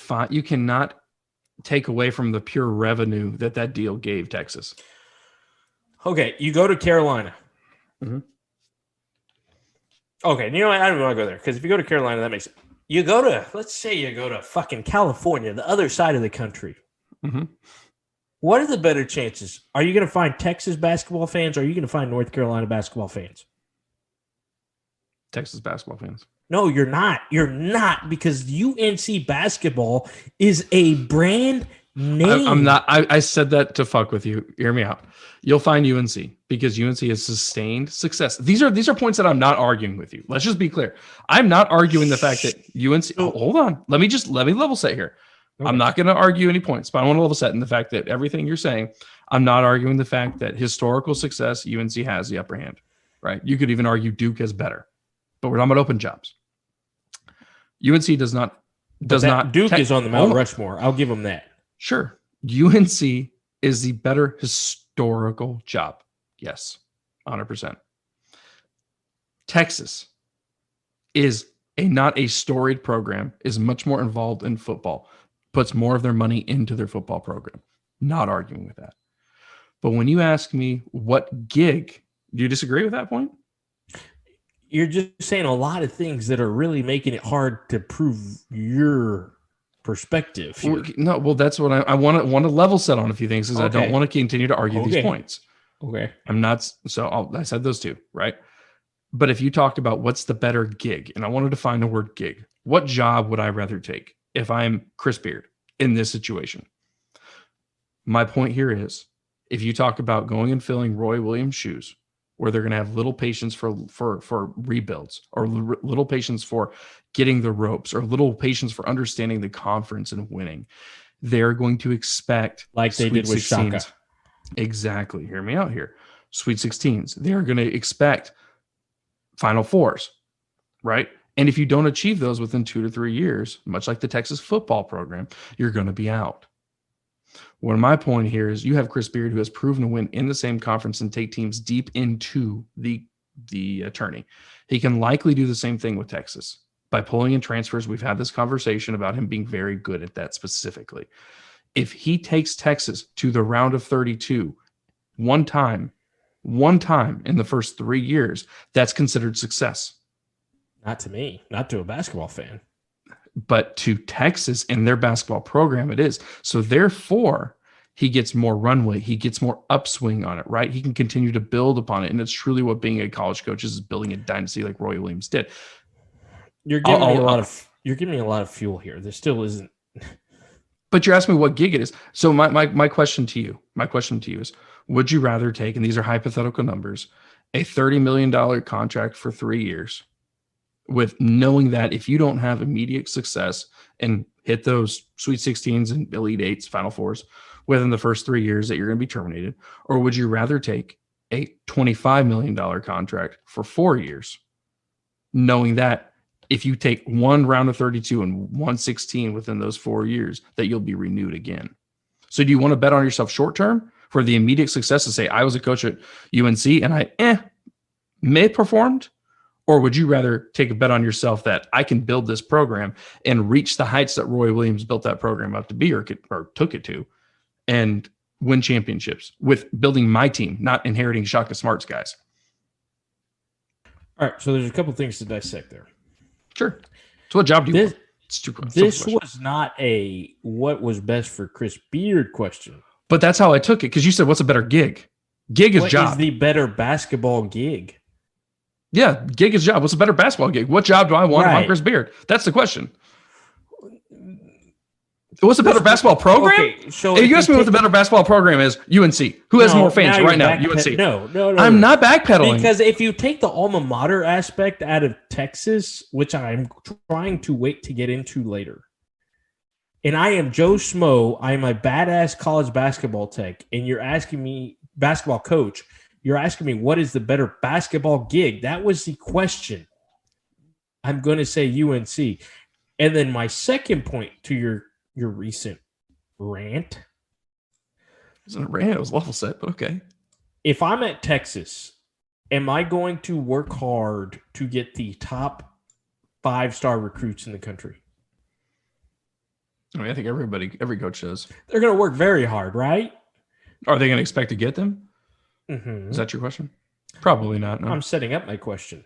take away from the pure revenue that deal gave Texas. Okay, you go to Carolina. Mm-hmm. Okay, you know what? I don't want to go there because if you go to Carolina, that makes sense. Let's say you go to fucking California, the other side of the country. Mm-hmm. What are the better chances? Are you going to find Texas basketball fans or are you going to find North Carolina basketball fans? Texas basketball fans. No, you're not. You're not because UNC basketball is a brand name. I'm not. I said that to fuck with you. Hear me out. You'll find UNC because UNC has sustained success. These are points that I'm not arguing with you. Let's just be clear. I'm not arguing the fact that UNC. Oh, hold on. Let me level set here. Okay. I'm not going to argue any points, but I want to level set in the fact that everything you're saying, I'm not arguing the fact that historical success, UNC has the upper hand, right? You could even argue Duke is better, but we're talking about open jobs. UNC does not. Duke is on the Mount Rushmore. I'll give them that. Sure. UNC is the better historical job. Yes, 100%. Texas is not a storied program, is much more involved in football, puts more of their money into their football program. Not arguing with that. But when you ask me what gig, do you disagree with that point? You're just saying a lot of things that are really making it hard to prove your perspective. That's what I want to level set on a few things because I don't want to continue to argue these points. Okay. I'm not. So I said those two, right? But if you talked about what's the better gig, and I wanted to find the word gig, what job would I rather take if I'm Chris Beard in this situation? My point here is if you talk about going and filling Roy Williams' shoes, where they're going to have little patience for rebuilds, or little patience for getting the ropes, or little patience for understanding the conference and winning. They're going to expect like they did with Shaka. Exactly. Hear me out here. Sweet 16s. They're going to expect Final Fours, right? And if you don't achieve those within 2 to 3 years, much like the Texas football program, you're going to be out. Well, my point here is you have Chris Beard, who has proven to win in the same conference and take teams deep into the tourney. He can likely do the same thing with Texas by pulling in transfers. We've had this conversation about him being very good at that specifically. If he takes Texas to the round of 32 one time in the first 3 years, that's considered success. Not to me, not to a basketball fan. But to Texas and their basketball program, it is. So therefore, he gets more runway. He gets more upswing on it, right? He can continue to build upon it. And it's truly what being a college coach is building a dynasty like Roy Williams did. You're giving me a lot of fuel here. There still isn't. But you're asking me what gig it is. So my question to you is, would you rather take, and these are hypothetical numbers, a $30 million contract for 3 years, with knowing that if you don't have immediate success and hit those Sweet 16s and Elite 8s, Final Fours within the first 3 years, that you're going to be terminated? Or would you rather take a $25 million contract for 4 years, knowing that if you take one round of 32 and 116 within those 4 years, that you'll be renewed again? So do you want to bet on yourself short term for the immediate success to say, I was a coach at UNC and I may performed? Or would you rather take a bet on yourself that I can build this program and reach the heights that Roy Williams built that program up to be, or took it to, and win championships with building my team, not inheriting Shaka Smart's guys? All right, so there's a couple things to dissect there. Sure. So what job do you want? This was not a what was best for Chris Beard question. But that's how I took it, because you said, what's a better gig? Gig is job. What is the better basketball gig? Yeah, gig is job. What's a better basketball gig? What job do I want on Chris Beard? That's the question. What's a better basketball program? Okay, so if you ask me what the better basketball program is, UNC. Who has more fans right now? UNC. No. I'm not backpedaling. Because if you take the alma mater aspect out of Texas, which I'm trying to wait to get into later, and I am Joe Schmo, I am a badass college basketball tech, and you're asking me, basketball coach, you're asking me what is the better basketball gig? That was the question. I'm going to say UNC. And then my second point to your recent rant. It wasn't a rant, it was level set, but okay. If I'm at Texas, am I going to work hard to get the top 5-star recruits in the country? I mean, I think every coach does. They're going to work very hard, right? Are they going to expect to get them? Mm-hmm. Is that your question? Probably not. No. I'm setting up my question.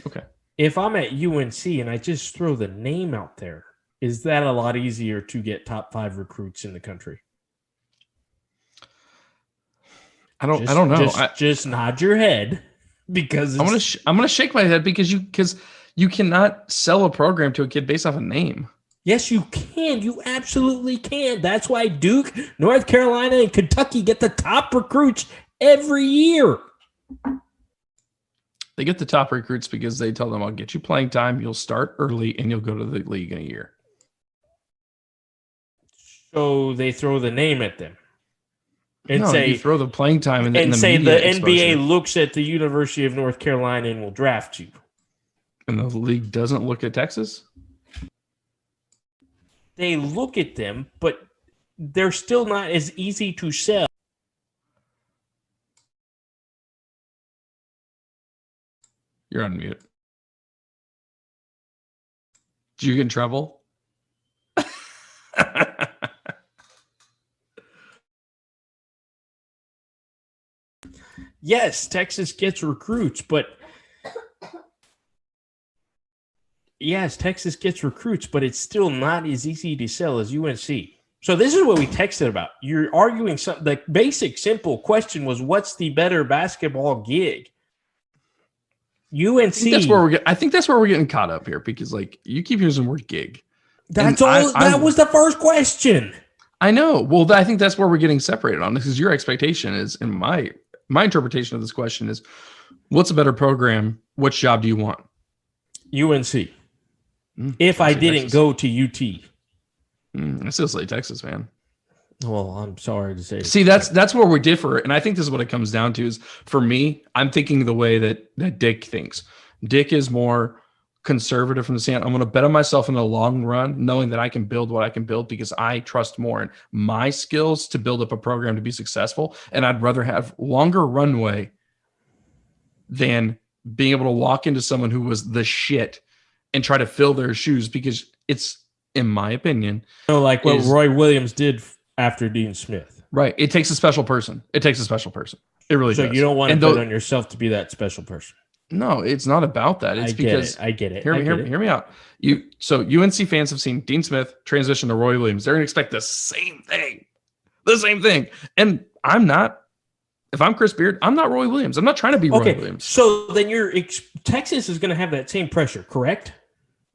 Okay. If I'm at UNC and I just throw the name out there, is that a lot easier to get top 5 recruits in the country? I don't know. Just nod your head, because I'm gonna shake my head because you cannot sell a program to a kid based off a name. Yes, you can. You absolutely can. That's why Duke, North Carolina, and Kentucky get the top recruits every year. They get the top recruits because they tell them, I'll get you playing time, you'll start early, and you'll go to the league in a year. So they throw the name at them. And say you throw the playing time and say the NBA looks at the University of North Carolina and will draft you. And the league doesn't look at Texas? They look at them, but they're still not as easy to sell. You're on mute. Did you get in trouble? Yes, Texas gets recruits, but it's still not as easy to sell as UNC. So this is what we texted about. You're arguing something. The basic, simple question was, what's the better basketball gig? UNC. I think that's where we're getting caught up here, because you keep using the word gig. That's all. That was the first question. I know. Well, I think that's where we're getting separated on this, because your expectation is, in my my interpretation of this question is, what's a better program? Which job do you want? UNC. If I didn't Texas. go to UT. I still say Texas, man. Well, I'm sorry to say. See, that's where we differ. And I think this is what it comes down to is, for me, I'm thinking the way that Dick thinks. Dick is more conservative from the stand. I'm going to bet on myself in the long run, knowing that I can build what I can build because I trust more in my skills to build up a program to be successful. And I'd rather have longer runway than being able to walk into someone who was the shit and try to fill their shoes, because it's, in my opinion, like what Roy Williams did after Dean Smith. Right. It takes a special person. It really does. So you don't want to bet on yourself to be that special person. No, it's not about that. It's because I get it. Hear me out. So UNC fans have seen Dean Smith transition to Roy Williams. They're going to expect the same thing. And I'm not. If I'm Chris Beard, I'm not Roy Williams. I'm not trying to be Roy Williams. So then Texas is going to have that same pressure, correct?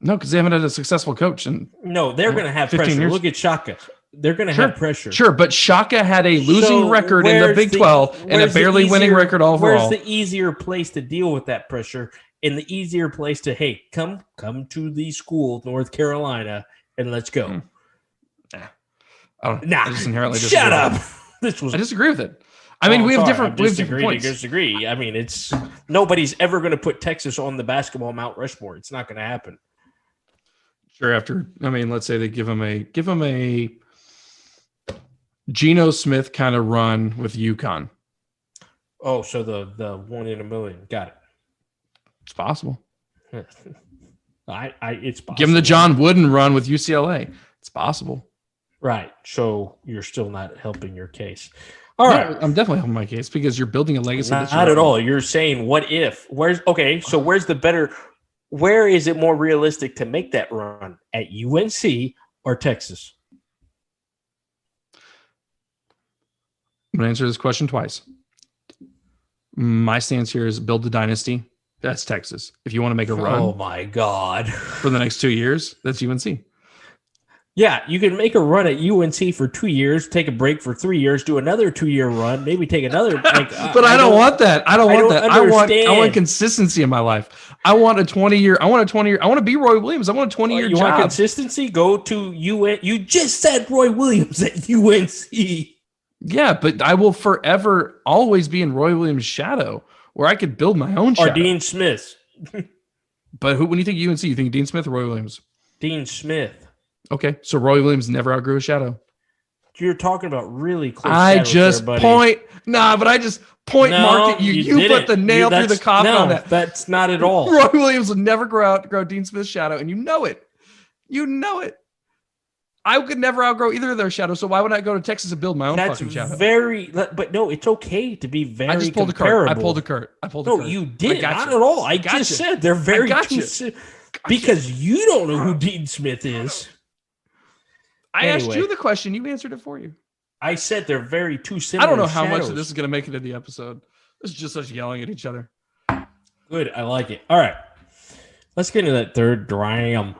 No, because they haven't had a successful coach. And no, they're going to have pressure. Years. Look at Shaka. They're going to have pressure. Sure, but Shaka had a losing record in the Big 12 and a barely winning record overall. Where's the easier place to deal with that pressure, and the easier place to, hey, come to the school, North Carolina, and let's go? I just inherently disagree. Shut up. I disagree with it. I mean, we have different points. Disagree. I mean, it's nobody's ever going to put Texas on the basketball Mount Rushmore. It's not going to happen. Sure. Let's say they give him a Geno Smith kind of run with UConn. Oh, so the 1 in a million. Got it. It's possible. It's possible. Give him the John Wooden run with UCLA. It's possible. Right. So you're still not helping your case. All right. I'm definitely helping my case because you're building a legacy. Not at all. You're saying, what if? So where's the better? Where is it more realistic to make that run? At UNC or Texas? I'm going to answer this question twice. My stance here is build the dynasty. That's Texas. If you want to make a run. Oh, my God. For the next 2 years, that's UNC. Yeah, you can make a run at UNC for 2 years, take a break for 3 years, do another 2-year run, maybe take another. But I don't want that. I want consistency in my life. I want a 20-year. I want to be Roy Williams. I want a 20-year job. You want consistency? Go to UN. You just said Roy Williams at UNC. Yeah, but I will forever always be in Roy Williams' shadow, where I could build my own shadow. Or Dean Smith. But when you think UNC, you think Dean Smith or Roy Williams? Dean Smith. Okay, so Roy Williams never outgrew a shadow. You're talking about really close. I just point market you. You put the nail through the coffin on that. That's not at all. Roy Williams would never outgrow Dean Smith's shadow, and you know it. I could never outgrow either of their shadows, so why would I go to Texas and build my own fucking shadow? But no, it's okay to be very I just pulled comparable. I pulled a Kurt. No, you didn't. Not at all. I just said they're very because you don't know who Dean Smith is. I asked you the question. You answered it for you. I said they're very too similar. I don't know how much of this is going to make it in the episode. This is just us yelling at each other. Good. I like it. All right. Let's get into that third dram.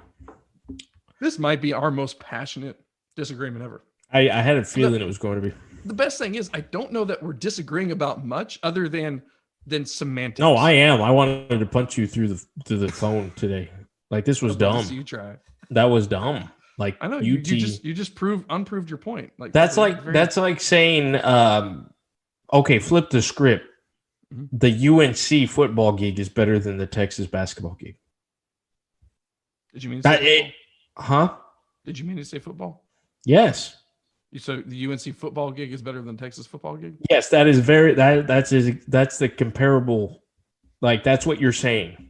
This might be our most passionate disagreement ever. I had a feeling it was going to be. The best thing is I don't know that we're disagreeing about much other than semantics. No, I am. I wanted to punch you through the phone today. Like, this was dumb. You try. That was dumb. Like, I know you just unproved your point. Like, that's like saying, okay, flip the script. Mm-hmm. The UNC football gig is better than the Texas basketball gig. Did you mean to say football? Did you mean to say football? Yes. So the UNC football gig is better than Texas football gig? Yes, that is that's the comparable. Like, that's what you're saying.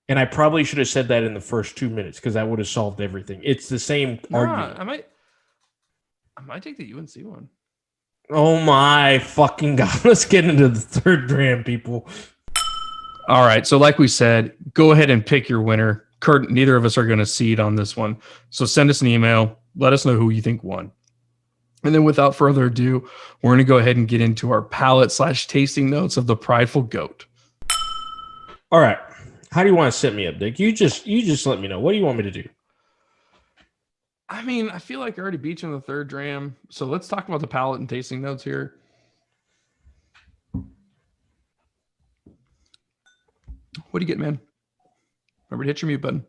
And I probably should have said that in the first 2 minutes because that would have solved everything. It's the same argument. I might take the UNC one. Oh my fucking God. Let's get into the third dram, people. All right. So like we said, go ahead and pick your winner. Kurt, neither of us are going to seed on this one. So send us an email. Let us know who you think won. And then without further ado, we're going to go ahead and get into our palate/tasting notes of the Prideful Goat. All right. How do you want to set me up, Dick? You just let me know. What do you want me to do? I mean, I feel like I already beat you in the third dram. So let's talk about the palate and tasting notes here. What do you get, man? Remember to hit your mute button.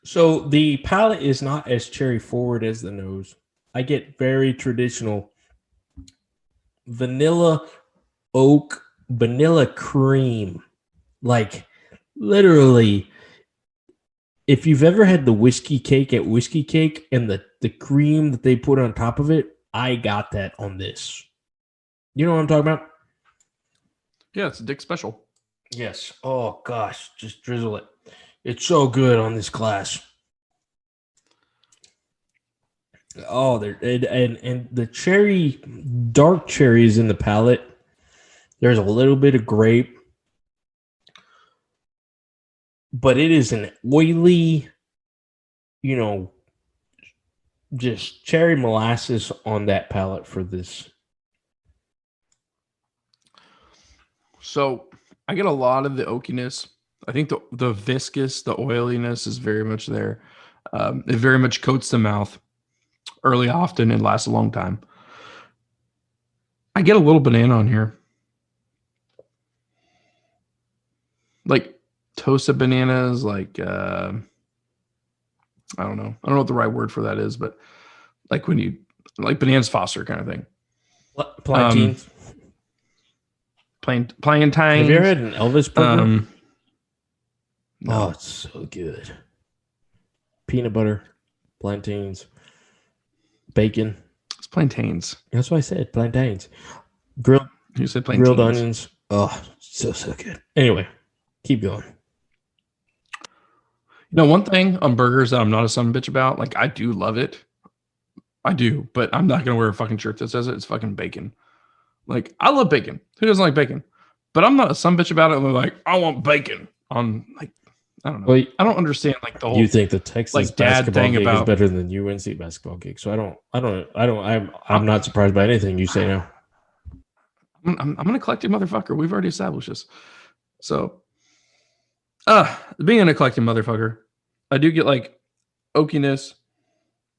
So the palate is not as cherry forward as the nose. I get very traditional vanilla oak, vanilla cream. Like literally, if you've ever had the whiskey cake at Whiskey Cake and the cream that they put on top of it, I got that on this. You know what I'm talking about? Yeah, it's a Dick special. Yes. Oh gosh, just drizzle it. It's so good on this glass. Oh, and the cherry, dark cherries in the palate. There's a little bit of grape, but it is an oily, just cherry molasses on that palate for this. So I get a lot of the oakiness. I think the viscous, the oiliness is very much there. It very much coats the mouth early, often, and lasts a long time. I get a little banana on here. Like toasted bananas, like I don't know. I don't know what the right word for that is, but like when you like bananas Foster kind of thing. Plantains. Plantains. Have you ever had an Elvis burger? No. Oh, it's so good. Peanut butter, plantains, bacon. It's plantains. That's what I said. Plantains. Grilled You said plantains. Grilled onions. Oh, so good. Anyway, keep going. One thing on burgers that I'm not a son of a bitch about, like I do love it. I do, but I'm not going to wear a fucking shirt that says it. It's fucking bacon. Like, I love bacon. Who doesn't like bacon? But I'm not a son of a bitch about it. I'm like, I want bacon on, like, I don't know. Well, I don't understand, like, the whole. You think the Texas like dad basketball thing gig about is better than the UNC basketball gig? So I'm not surprised by anything you say now. I'm an eclectic motherfucker. We've already established this. So, being an eclectic motherfucker, I do get like oakiness,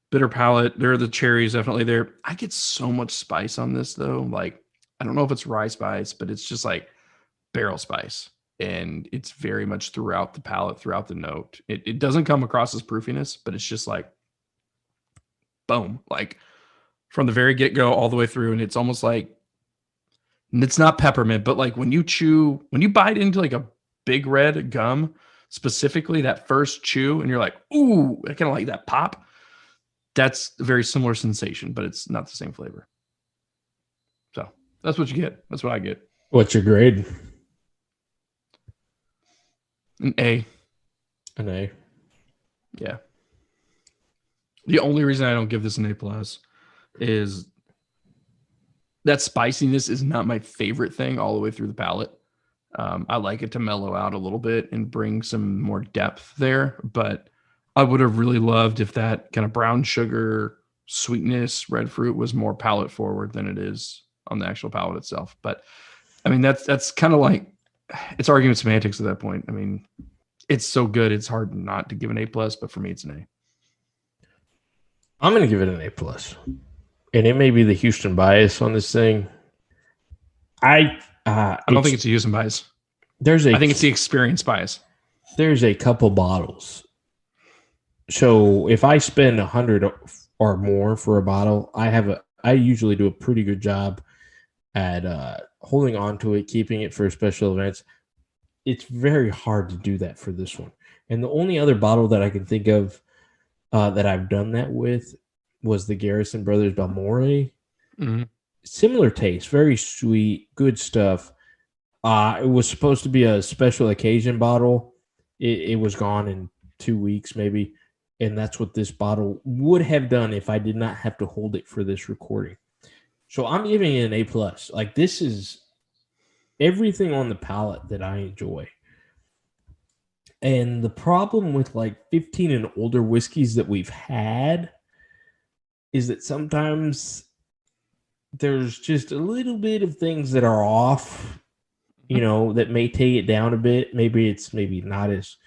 bitter palate. There are the cherries definitely there. I get so much spice on this though. Like, I don't know if it's rye spice, but it's just like barrel spice. And it's very much throughout the palate, throughout the note. It doesn't come across as proofiness, but it's just like, boom, like from the very get-go all the way through. And it's almost like, and it's not peppermint, but like when you bite into like a big red gum, specifically that first chew, and you're like, ooh, I kind of like that pop. That's a very similar sensation, but it's not the same flavor. So that's what you get. That's what I get. What's your grade? An A. An A. Yeah. The only reason I don't give this an A+ is that spiciness is not my favorite thing all the way through the palate. I like it to mellow out a little bit and bring some more depth there, but I would have really loved if that kind of brown sugar sweetness, red fruit was more palate forward than it is on the actual palate itself. But I mean, that's kind of like, it's argument semantics at that point. I mean, it's so good. It's hard not to give an A+, but for me, it's an A. I'm going to give it an A+. And it may be the Houston bias on this thing. I don't think it's a Houston bias. I think it's the experience bias. There's a couple bottles. So if I spend $100 or more for a bottle, I usually do a pretty good job at holding on to it, keeping it for special events. It's very hard to do that for this one. And the only other bottle that I can think of that I've done that with was the Garrison Brothers Balmore. Mm-hmm. Similar taste, very sweet, good stuff. It was supposed to be a special occasion bottle. It was gone in 2 weeks, maybe. And that's what this bottle would have done if I did not have to hold it for this recording. So I'm giving it an A+. Like, this is everything on the palate that I enjoy. And the problem with like 15 and older whiskeys that we've had is that sometimes there's just a little bit of things that are off, that may take it down a bit. Maybe it's not as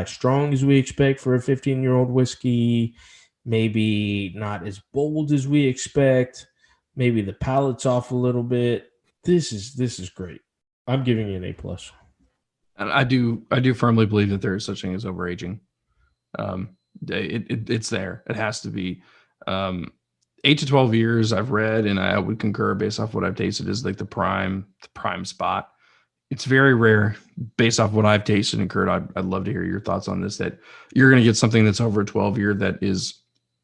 strong as we expect for a 15-year-old whiskey, maybe not as bold as we expect. Maybe the palate's off a little bit. This is great. I'm giving you an A+. And I do firmly believe that there is such thing as overaging. It's there. It has to be. 8 to 12 years I've read, and I would concur based off what I've tasted, is like the prime spot. It's very rare based off what I've tasted and Kurt. I'd love to hear your thoughts on this, that you're going to get something that's over a 12-year that is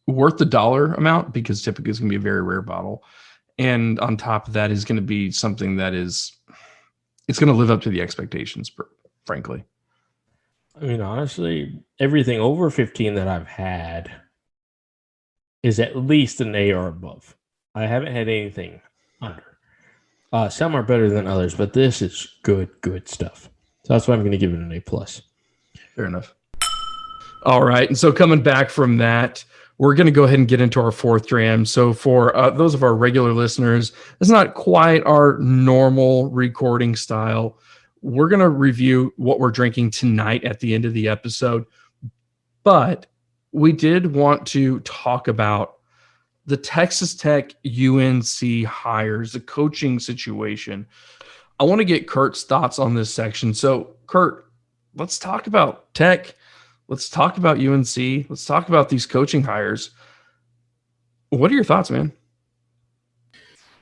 worth the dollar amount, because typically it's going to be a very rare bottle. And on top of that is going to be something that it's going to live up to the expectations, frankly. I mean, honestly, everything over 15 that I've had is at least an A or above. I haven't had anything under. Some are better than others, but this is good stuff. So that's why I'm going to give it an A+. Fair enough. All right. And so coming back from that, we're going to go ahead and get into our fourth dram. So for those of our regular listeners, it's not quite our normal recording style. We're going to review what we're drinking tonight at the end of the episode. But we did want to talk about the Texas Tech UNC hires, the coaching situation. I want to get Kurt's thoughts on this section. So, Kurt, let's talk about Tech. Let's talk about UNC. Let's talk about these coaching hires. What are your thoughts, man?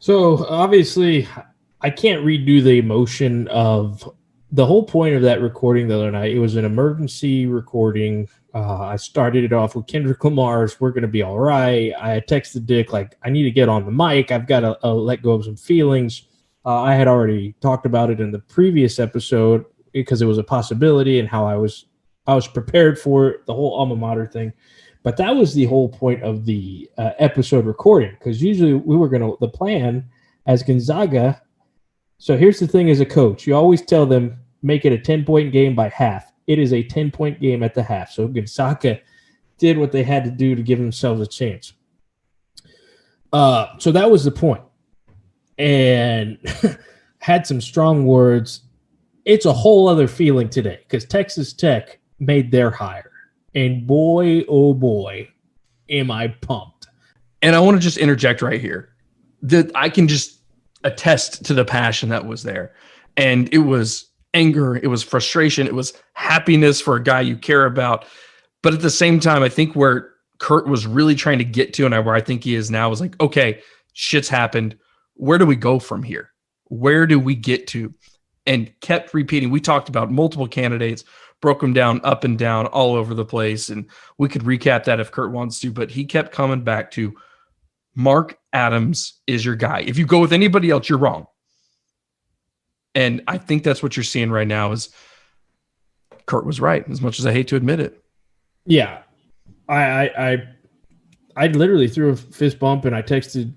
So, obviously, I can't redo the emotion of the whole point of that recording the other night. It was an emergency recording. I started it off with Kendrick Lamar's "We're Going to Be All Right." I texted Dick, like, I need to get on the mic. I've got to let go of some feelings. I had already talked about it in the previous episode because it was a possibility and how I was prepared for it, the whole alma mater thing. But that was the whole point of the episode recording, because usually we were the plan as Gonzaga. So here's the thing as a coach. You always tell them, make it a 10-point game by half. It is a 10-point game at the half. So Gonzaga did what they had to do to give themselves a chance. So that was the point. And had some strong words. It's a whole other feeling today because Texas Tech made their hire. And boy, oh boy, am I pumped. And I want to just interject right here that I can just attest to the passion that was there. And it was anger, it was frustration, it was happiness for a guy you care about. But at the same time, I think where Kurt was really trying to get to, and where I think he is now, is like, okay, shit's happened. Where do we go from here? Where do we get to? And kept repeating. We talked about multiple candidates, broke them down up and down all over the place. And we could recap that if Kurt wants to, but he kept coming back to Mark Adams is your guy. If you go with anybody else, you're wrong. And I think that's what you're seeing right now is Kurt was right, as much as I hate to admit it. Yeah. I literally threw a fist bump and I texted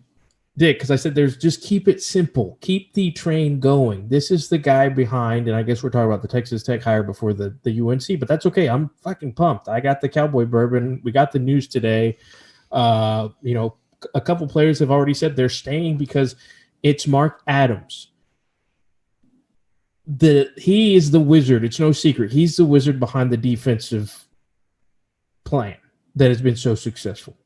Dick because I said, just keep it simple. Keep the train going. This is the guy behind, and I guess we're talking about the Texas Tech hire before the UNC, but that's okay. I'm fucking pumped. I got the Cowboy bourbon. We got the news today. A couple players have already said they're staying because it's Mark Adams. He is the wizard. It's no secret. He's the wizard behind the defensive plan that has been so successful.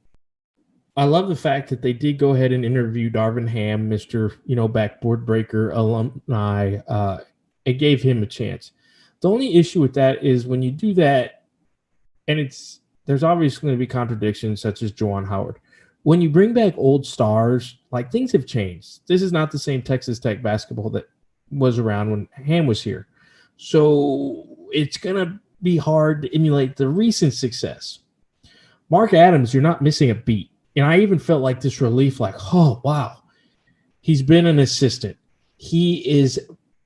I love the fact that they did go ahead and interview Darvin Ham, Mr. Backboard Breaker alumni, and gave him a chance. The only issue with that is when you do that, and there's obviously going to be contradictions such as Juwan Howard. When you bring back old stars, like, things have changed. This is not the same Texas Tech basketball that was around when Ham was here. So it's going to be hard to emulate the recent success. Mark Adams, you're not missing a beat. And I even felt like this relief, like, oh, wow. He's been an assistant. He is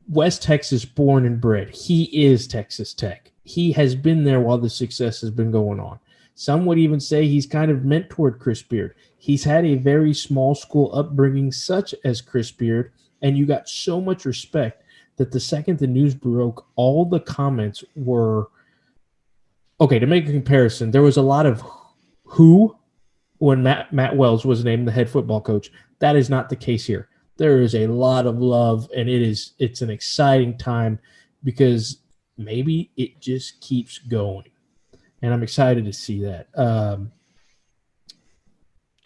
West Texas born and bred. He is Texas Tech. He has been there while the success has been going on. Some would even say he's kind of mentored Chris Beard. He's had a very small school upbringing such as Chris Beard, and you got so much respect that the second the news broke, all the comments were, okay, to make a comparison, there was a lot of who when Matt Wells was named the head football coach. That is not the case here. There is a lot of love, and it's an exciting time because maybe it just keeps going. And I'm excited to see that.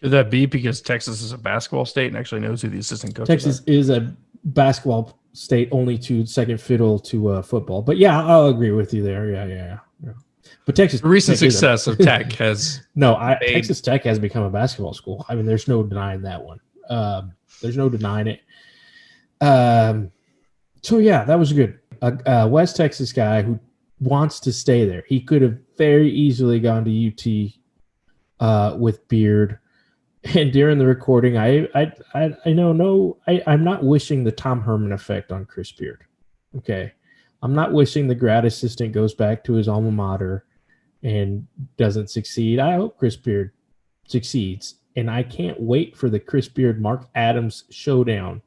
Could that be because Texas is a basketball state and actually knows who the assistant coaches Texas are? is a basketball state only to second fiddle to football. But yeah, I'll agree with you there. Yeah. But Texas, The recent Tech success of Tech has Texas Tech has become a basketball school. I mean, there's no denying that one. There's no denying it. So yeah, that was good. A West Texas guy who wants to stay there. He could have very easily gone to UT with Beard. And during the recording, I'm not wishing the Tom Herman effect on Chris Beard. Okay. I'm not wishing the grad assistant goes back to his alma mater and doesn't succeed. I hope Chris Beard succeeds. And I can't wait for the Chris Beard, Mark Adams showdown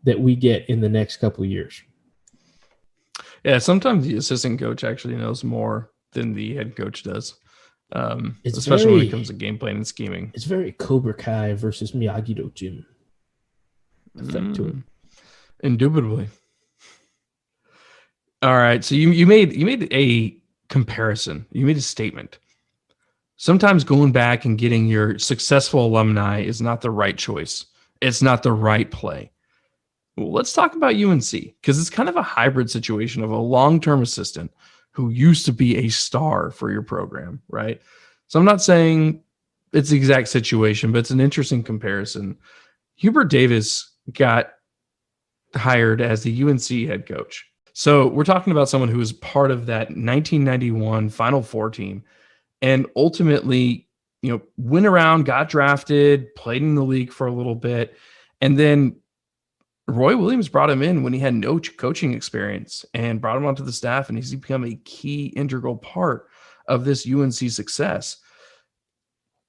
that we get in the next couple of years. Yeah, sometimes the assistant coach actually knows more than the head coach does. Especially when it comes to game planning and scheming. It's very Cobra Kai versus Miyagi-Do Jim effect to it. Indubitably. All right. So you made a comparison. You made a statement. Sometimes going back and getting your successful alumni is not the right choice. It's not the right play. Well, let's talk about UNC, because it's kind of a hybrid situation of a long-term assistant who used to be a star for your program, right? So I'm not saying it's the exact situation, but it's an interesting comparison. Hubert Davis got hired as the UNC head coach. So we're talking about someone who was part of that 1991 Final Four team and ultimately, went around, got drafted, played in the league for a little bit, and then Roy Williams brought him in when he had no coaching experience and brought him onto the staff, and he's become a key integral part of this UNC success.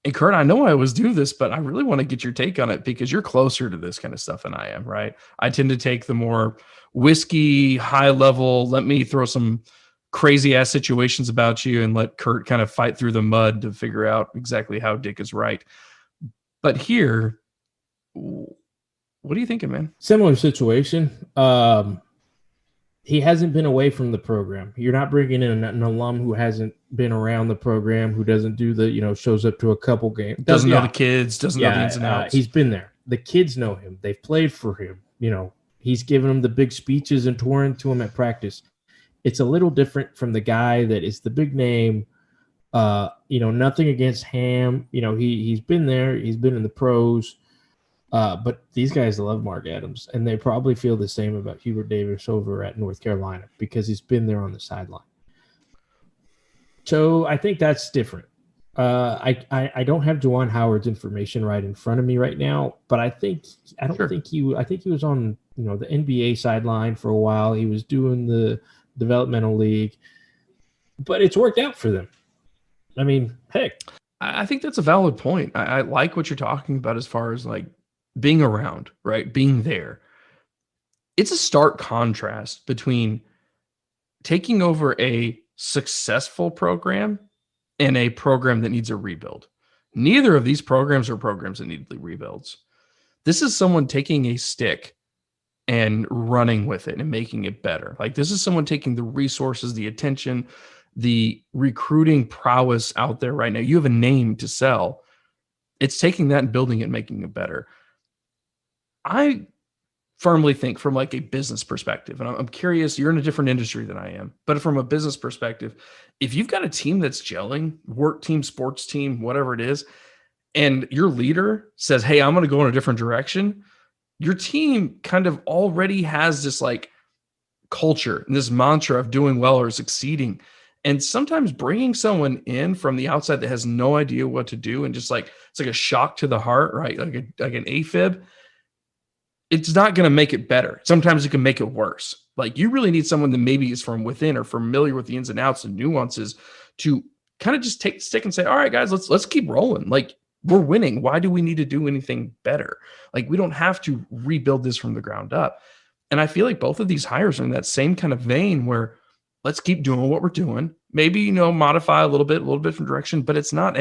And Kurt, I know I always do this, but I really want to get your take on it because you're closer to this kind of stuff than I am, right? I tend to take the more whiskey, high level, let me throw some crazy ass situations about you and let Kurt kind of fight through the mud to figure out exactly how Dick is right. But here, what are you thinking, man? Similar situation. He hasn't been away from the program. You're not bringing in an alum who hasn't been around the program, who doesn't do the, shows up to a couple games. Doesn't know the kids, doesn't know the ins and outs. He's been there. The kids know him. They've played for him. He's given them the big speeches and touring to him at practice. It's a little different from the guy that is the big name. Nothing against Ham. He's been there. He's been in the pros. But these guys love Mark Adams, and they probably feel the same about Hubert Davis over at North Carolina because he's been there on the sideline. So I think that's different. I don't have Juwan Howard's information right in front of me right now, but I think he was on the NBA sideline for a while. He was doing the developmental league, but it's worked out for them. I mean, heck, I think that's a valid point. I like what you're talking about as far as like being around, right? Being there. It's a stark contrast between taking over a successful program and a program that needs a rebuild. Neither of these programs are programs that need rebuilds. This is someone taking a stick and running with it and making it better. Like this is someone taking the resources, the attention, the recruiting prowess out there right now. You have a name to sell. It's taking that and building it and making it better. I firmly think from like a business perspective, and I'm curious, you're in a different industry than I am, but from a business perspective, if you've got a team that's gelling, work team, sports team, whatever it is, and your leader says, hey, I'm going to go in a different direction, your team kind of already has this like culture and this mantra of doing well or succeeding. And sometimes bringing someone in from the outside that has no idea what to do and just like, it's like a shock to the heart, right? Like an AFib. It's not going to make it better. Sometimes it can make it worse. Like you really need someone that maybe is from within or familiar with the ins and outs and nuances to kind of just take the stick and say, all right, guys, let's keep rolling. Like we're winning. Why do we need to do anything better? Like we don't have to rebuild this from the ground up. And I feel like both of these hires are in that same kind of vein where let's keep doing what we're doing. Maybe, modify a little bit from direction, but it's not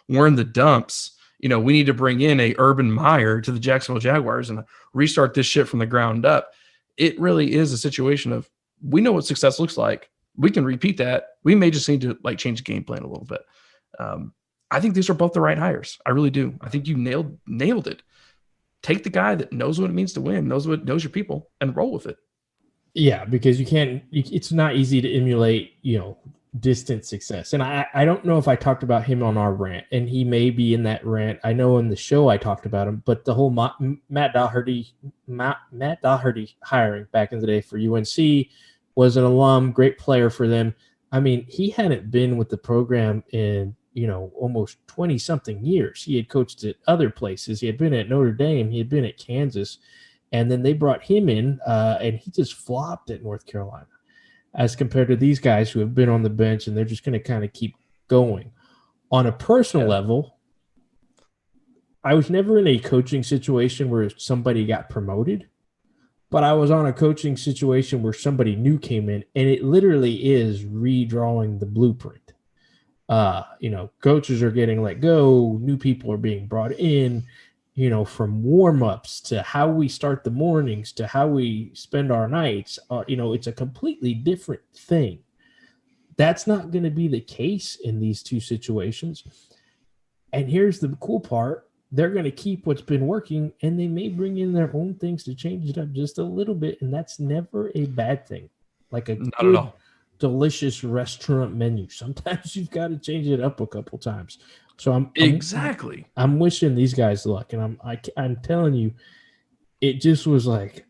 we're in the dumps. We need to bring in a Urban Meyer to the Jacksonville Jaguars and restart this shit from the ground up. It really is a situation of we know what success looks like. We can repeat that. We may just need to like change the game plan a little bit. I think these are both the right hires. I really do. I think you nailed it. Take the guy that knows what it means to win, knows your people, and roll with it. Yeah, because it's not easy to emulate, distant success. And I don't know if I talked about him on our rant, and he may be in that rant. I know in the show I talked about him, but the whole Matt Doherty hiring back in the day for UNC, was an alum, great player for them. I mean, he hadn't been with the program in, almost 20 something years. He had coached at other places. He had been at Notre Dame. He had been at Kansas. And then they brought him in, and he just flopped at North Carolina as compared to these guys who have been on the bench, and they're just going to kind of keep going. On a personal level, I was never in a coaching situation where somebody got promoted, but I was on a coaching situation where somebody new came in, and it literally is redrawing the blueprint. Coaches are getting let go, new people are being brought in, from warm-ups to how we start the mornings to how we spend our nights. It's a completely different thing. That's not going to be the case in these two situations. And here's the cool part. They're going to keep what's been working, and they may bring in their own things to change it up just a little bit, and that's never a bad thing. Like a Not at all. Delicious restaurant menu. Sometimes you've got to change it up a couple times. So I'm wishing these guys luck, and I'm telling you, it just was like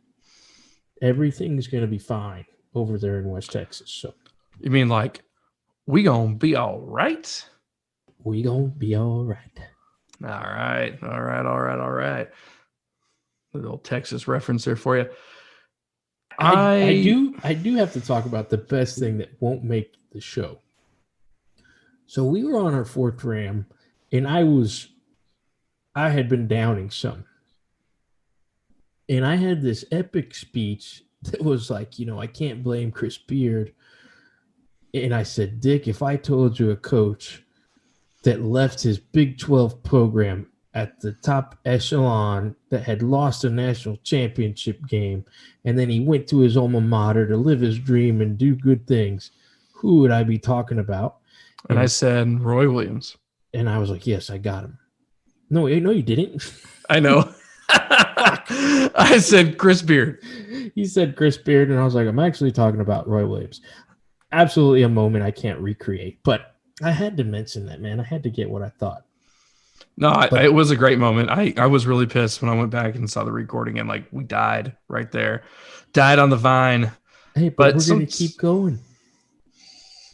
everything's going to be fine over there in West Texas. So you mean like we gonna be all right? We gonna be all right. All right. A little Texas reference there for you. I do have to talk about the best thing that won't make the show. So we were on our fourth ram, and I had been downing some. And I had this epic speech that was like, I can't blame Chris Beard. And I said, Dick, if I told you a coach that left his Big 12 program at the top echelon that had lost a national championship game, and then he went to his alma mater to live his dream and do good things, who would I be talking about? And I said, Roy Williams. And I was like, yes, I got him. No, you didn't. I know. I said Chris Beard. He said Chris Beard, and I was like, I'm actually talking about Roy Williams. Absolutely a moment I can't recreate, but I had to mention that, man. I had to get what I thought. No, it was a great moment. I was really pissed when I went back and saw the recording, and we died right there. Died on the vine. Hey, but we're going to keep going.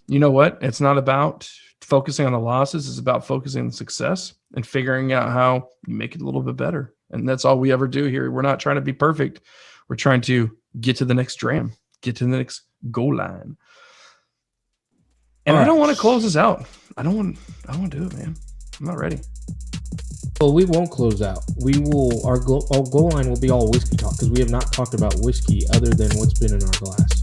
You know what? It's not about focusing on the losses. It's about focusing on success and figuring out how you make it a little bit better. And that's all we ever do here. We're not trying to be perfect. We're trying to get to the next dram, get to the next goal line. And I don't want to close this out. I don't want to do it, man. I'm not ready. Well, we won't close out. Our goal line will be all whiskey talk because we have not talked about whiskey other than what's been in our glass.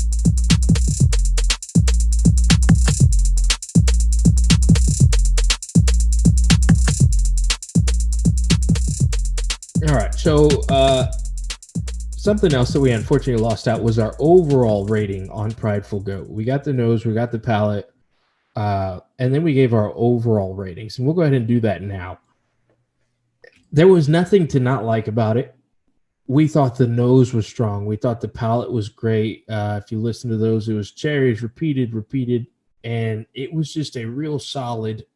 All right. So something else that we unfortunately lost out was our overall rating on Prideful Goat. We got the nose, we got the palate, and then we gave our overall ratings. And we'll go ahead and do that now. There was nothing to not like about it. We thought the nose was strong. We thought the palate was great. If you listen to those, it was cherries repeated, and it was just a real solid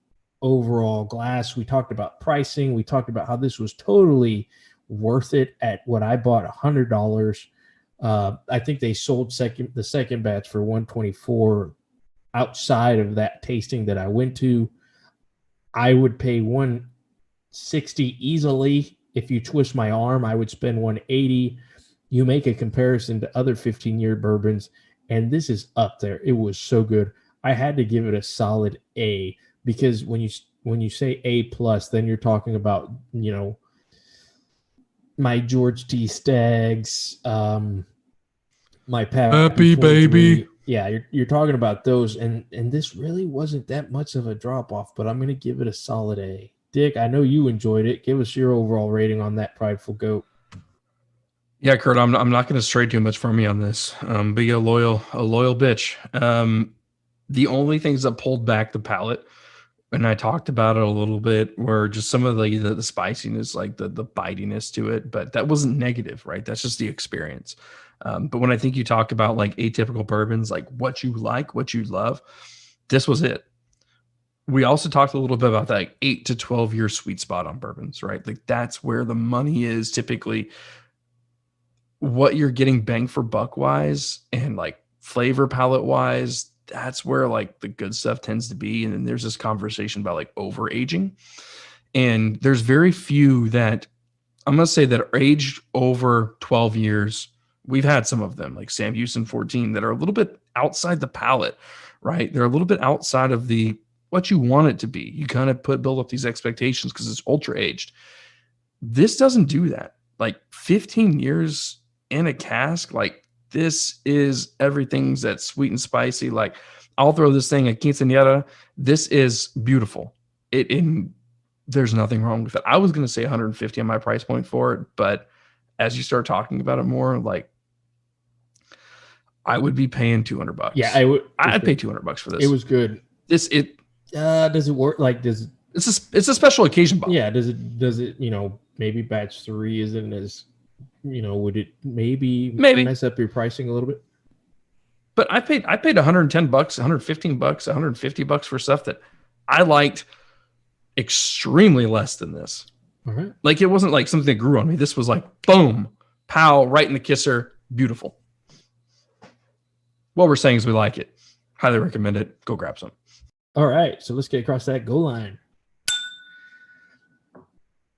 overall glass. We talked about pricing. We talked about how this was totally worth it at what I bought, $100. I think they sold the second batch for $124 outside of that tasting that I went to. I would pay $160 easily. If you twist my arm, I would spend $180. You make a comparison to other 15-year bourbons, and this is up there. It was so good. I had to give it a solid A, because when you say A plus, then you're talking about, my George T. Staggs, my Pat Happy Baby. Yeah, you're talking about those, and this really wasn't that much of a drop off, but I'm going to give it a solid A. Dick, I know you enjoyed it. Give us your overall rating on that Prideful Goat. Yeah, Kurt, I'm not going to stray too much from you on this. Be a loyal bitch. The only things that pulled back the palate and I talked about it a little bit, where just some of the spiciness, like the bitiness to it, but that wasn't negative, right? That's just the experience. But when I think you talk about like atypical bourbons, like what you like, what you love, this was it. We also talked a little bit about that like 8 to 12 year sweet spot on bourbons, right? Like that's where the money is typically, what you're getting bang for buck wise and like flavor palette wise. That's where like the good stuff tends to be. And then there's this conversation about like over aging. And there's very few that I'm going to say that are aged over 12 years. We've had some of them like Sam Houston 14 that are a little bit outside the palette, right? They're a little bit outside of the what you want it to be. You kind of build up these expectations because it's ultra aged. This doesn't do that. Like 15 years in a cask, like this is everything's that's sweet and spicy. Like I'll throw this thing at quinceañera. This is beautiful. There's nothing wrong with it. I was going to say 150 on my price point for it, but as you start talking about it more, like I would be paying $200. Yeah, I would. I'd pay $200 for this. It was good. Does it work? Like, it's a special occasion bottle. Yeah. Does it, maybe batch 3 isn't as, would it maybe mess up your pricing a little bit? But I paid $110, $115, $150 for stuff that I liked extremely less than this. All right. Like it wasn't like something that grew on me. This was like boom, pow, right in the kisser. Beautiful. What we're saying is we like it. Highly recommend it. Go grab some. All right. So let's get across that goal line.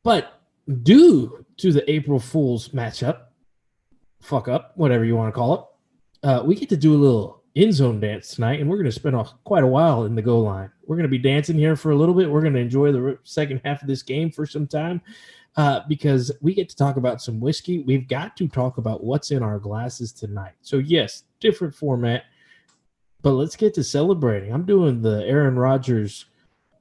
But due to the April Fool's matchup, fuck up, whatever you want to call it, we get to do a little end zone dance tonight, and we're going to spend quite a while in the goal line. We're going to be dancing here for a little bit. We're going to enjoy the second half of this game for some time because we get to talk about some whiskey. We've got to talk about what's in our glasses tonight. So, yes, different format, but let's get to celebrating. I'm doing the Aaron Rodgers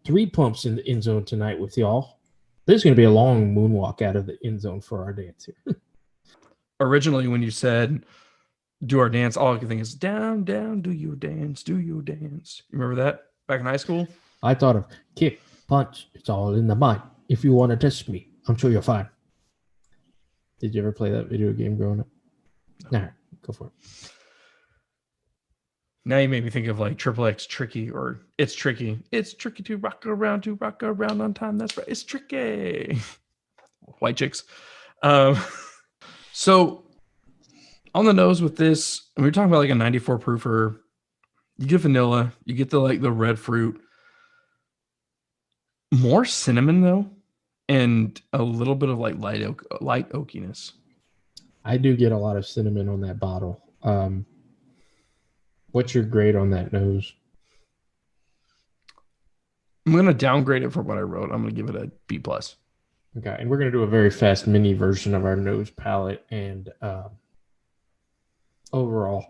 3 pumps in the end zone tonight with y'all. There's going to be a long moonwalk out of the end zone for our dance here. Originally, when you said do our dance, all I could think is down, down, do your dance, do your dance. You remember that back in high school? I thought of kick, punch, it's all in the mind. If you want to test me, I'm sure you're fine. Did you ever play that video game growing up? No. All right, go for it. Now you made me think of like Triple X Tricky or It's Tricky. It's tricky to rock around on time. That's right. It's tricky. White chicks. So on the nose with this, we're talking about like a 94 proofer. You get vanilla, you get the red fruit, more cinnamon though, and a little bit of like light oakiness. I do get a lot of cinnamon on that bottle. What's your grade on that nose? I'm going to downgrade it from what I wrote. I'm going to give it a B+. Okay, and we're going to do a very fast mini version of our nose palette and overall.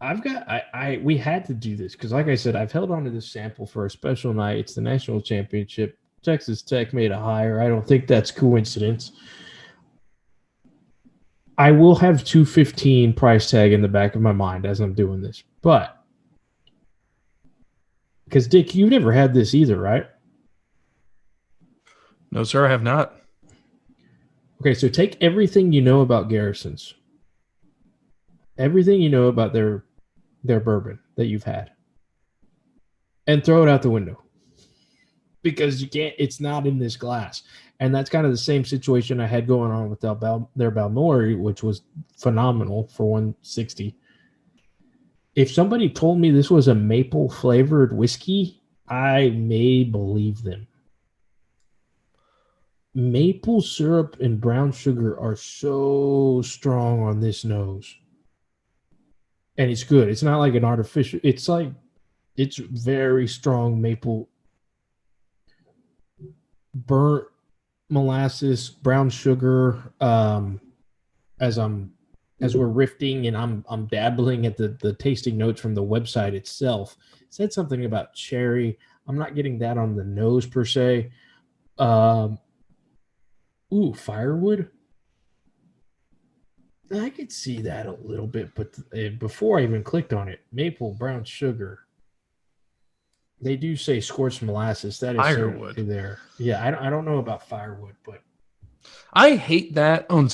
We had to do this because, like I said, I've held on to this sample for a special night. It's the national championship. Texas Tech made a hire. I don't think that's coincidence. I will have $2.15 price tag in the back of my mind as I'm doing this, but because Dick, you've never had this either, right? No, sir, I have not. Okay, so take everything you know about Garrison's, everything you know about their bourbon that you've had, and throw it out the window because you can't. It's not in this glass. And that's kind of the same situation I had going on with their Balnori, which was phenomenal for 160. If somebody told me this was a maple flavored whiskey, I may believe them. Maple syrup and brown sugar are so strong on this nose. And it's good. It's not like an artificial. It's very strong maple, burnt molasses, brown sugar. As we're riffing and I'm dabbling at the tasting notes from the website itself, it said something about cherry. I'm not getting that on the nose per se. Firewood. I could see that a little bit, but before I even clicked on it, maple, brown sugar. They do say scorched molasses. That is Firewood. certainly there. Yeah, I don't know about firewood, but I hate that on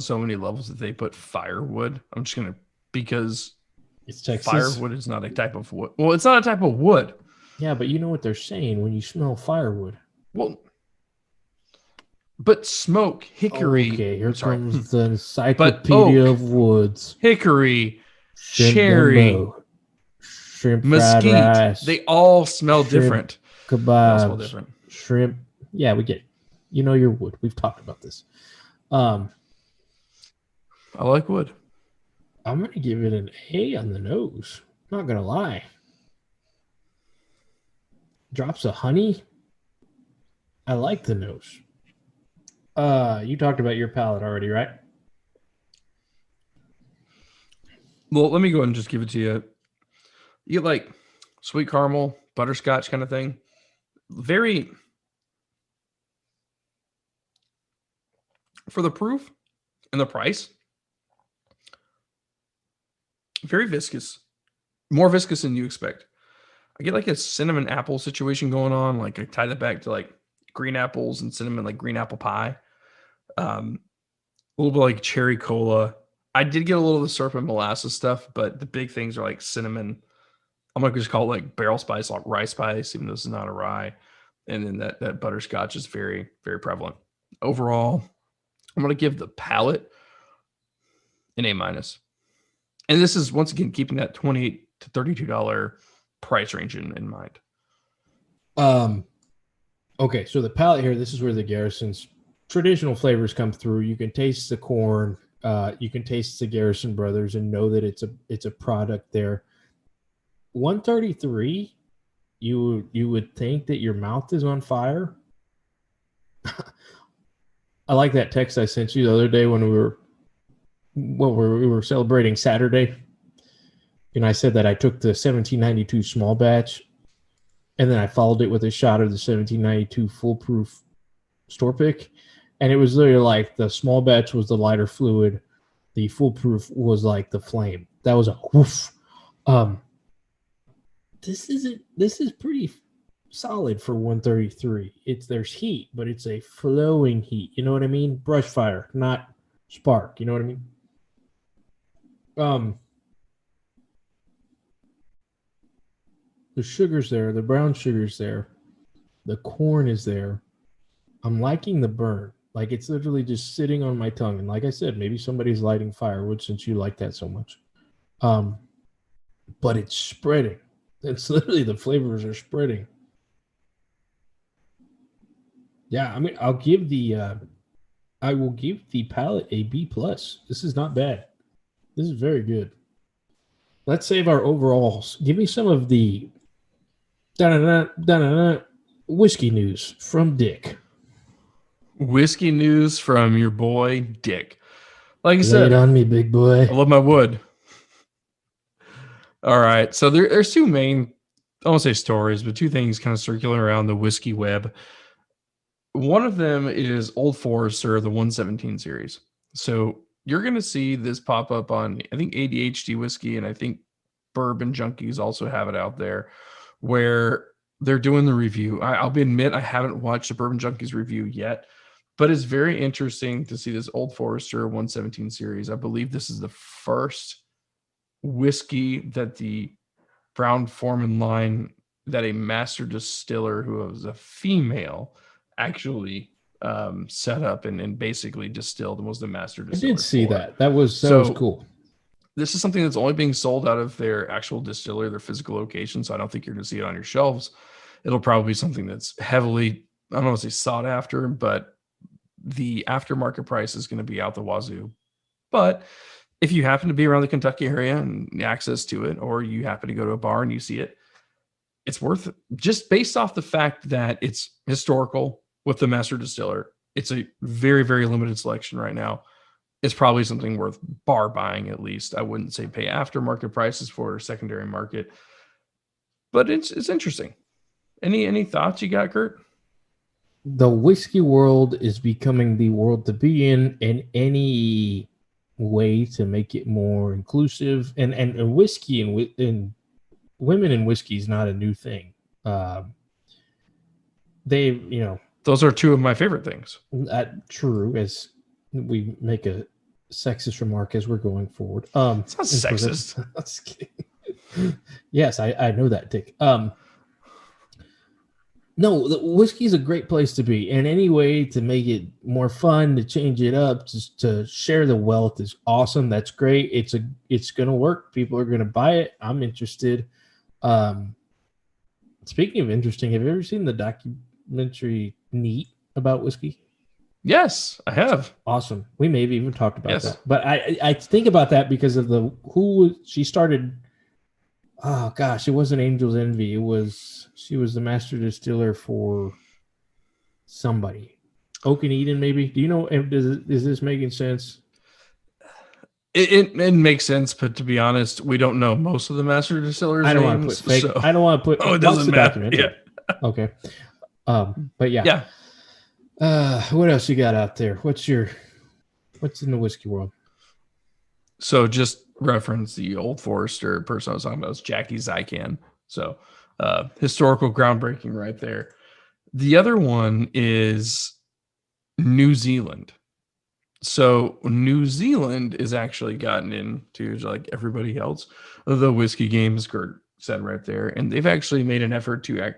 so many levels that they put firewood. I'm just gonna because it's Texas. firewood is not a type of wood. Well, it's not a type of wood. Yeah, but you know what they're saying when you smell firewood. Well, but smoke, hickory. Okay, here sorry. comes the Encyclopedia oak, of Woods. Hickory, Shrimp cherry, gumbo, shrimp mesquite. fried rice. They all smell shrimp different. They all smell Kebabs, different. shrimp. Yeah, we get it. You know your wood. We've talked about this. I like wood. I'm gonna give it an A on the nose. Not gonna lie. Drops of honey. I like the nose. You talked about your palate already, right? Well, let me go ahead and just give it to you. You get like sweet caramel, butterscotch kind of thing. Very, for the proof and the price, very viscous. More viscous than you expect. I get like a cinnamon apple situation going on. Like I tie that back to like green apples and cinnamon, like green apple pie. A little bit like cherry cola. I did get a little of the syrup and molasses stuff, but the big things are like cinnamon. I'm gonna just call it like barrel spice, like rye spice, even though this is not a rye. And then that butterscotch is very, very prevalent. Overall, I'm gonna give the palate an A minus. And this is once again keeping that $28 to $32 price range in mind. Okay, so the palate here, this is where the Garrison's traditional flavors come through. You can taste the corn, you can taste the Garrison brothers and know that it's a product there. 133, you would think that your mouth is on fire. I like that text I sent you the other day when we were celebrating Saturday. And I said that I took the 1792 small batch and then I followed it with a shot of the 1792 foolproof store pick. And it was literally like the small batch was the lighter fluid. The foolproof was like the flame. That was a whoof. This is pretty solid for 133. There's heat, but it's a flowing heat. You know what I mean? Brush fire, not spark. You know what I mean? The sugar's there, the brown sugar's there, the corn is there. I'm liking the burn. Like it's literally just sitting on my tongue. And like I said, maybe somebody's lighting firewood since you like that so much. But it's spreading. It's literally the flavors are spreading. Yeah, I mean, I will give the palate a B plus. This is not bad. This is very good. Let's save our overalls. Give me some of the whiskey news from Dick. Whiskey news from your boy Dick. Like I Lay said, it on me, big boy. I love my wood. All right, so there's two main, I won't say stories, but two things kind of circulating around the whiskey web. One of them is Old Forester, the 117 series. So you're going to see this pop up on, I think, ADHD Whiskey, and I think Bourbon Junkies also have it out there, where they're doing the review. I'll admit I haven't watched the Bourbon Junkies review yet, but it's very interesting to see this Old Forester 117 series. I believe this is the first whiskey that the Brown-Forman line, that a master distiller who was a female actually set up and basically distilled and was the master distiller. I did see that. That was cool. This is something that's only being sold out of their actual distillery, their physical location. So I don't think you're going to see it on your shelves. It'll probably be something that's heavily, I don't want to say sought after, but the aftermarket price is going to be out the wazoo. But if you happen to be around the Kentucky area and access to it, or you happen to go to a bar and you see it, it's worth it. Just based off the fact that it's historical with the master distiller. It's a very, very limited selection right now. It's probably something worth bar buying at least. I wouldn't say pay aftermarket prices for it or secondary market, but it's interesting. Any thoughts you got, Kurt? The whiskey world is becoming the world to be in, and any way to make it more inclusive. And whiskey and women in whiskey is not a new thing. They, Those are two of my favorite things. true, as we make a sexist remark as we're going forward. It's not sexist. I'm just kidding. Yes, I know that, Dick. No, the whiskey is a great place to be, and any way to make it more fun, to change it up, just to share the wealth is awesome. That's great. It's gonna work. People are gonna buy it. I'm interested. Speaking of interesting, have you ever seen the documentary Neat about whiskey? Yes, I have. Awesome. We maybe even talked about that. But I think about that because of she started. Oh gosh, it wasn't Angel's Envy. She was the master distiller for somebody. Oak and Eden, maybe. Do you know? Is this making sense? It makes sense, but to be honest, we don't know most of the master distillers' names. I don't want to put. Oh, it doesn't matter. Yeah. Okay. But yeah. What else you got out there? What's in the whiskey world? So just reference the Old Forester person I was talking about is Jackie Zykan. So historical groundbreaking right there. The other one is New Zealand. So New Zealand is actually gotten into, like everybody else, the whiskey game, as Kurt said right there. And they've actually made an effort to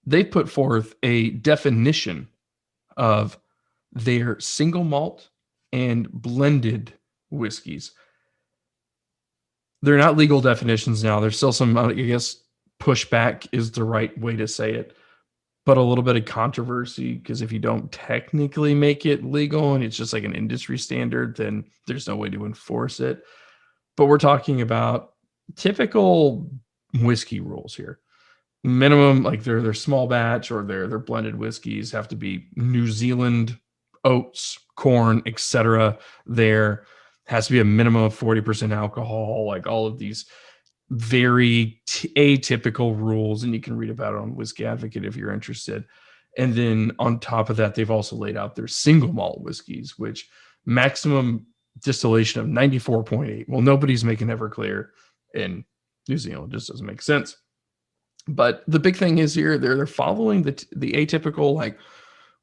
they put forth a definition of their single malt and blended whiskeys. They're not legal definitions now. There's still some, I guess, pushback is the right way to say it, but a little bit of controversy, because if you don't technically make it legal and it's just like an industry standard, then there's no way to enforce it. But we're talking about typical whiskey rules here. Minimum, like their small batch or their blended whiskeys have to be New Zealand oats, corn, etc. There has to be a minimum of 40% alcohol, like all of these very atypical rules, and you can read about it on Whiskey Advocate if you're interested. And then on top of that, they've also laid out their single malt whiskeys, which maximum distillation of 94.8. Well, nobody's making Everclear in New Zealand. It just doesn't make sense. But the big thing is here, they're following the atypical, like,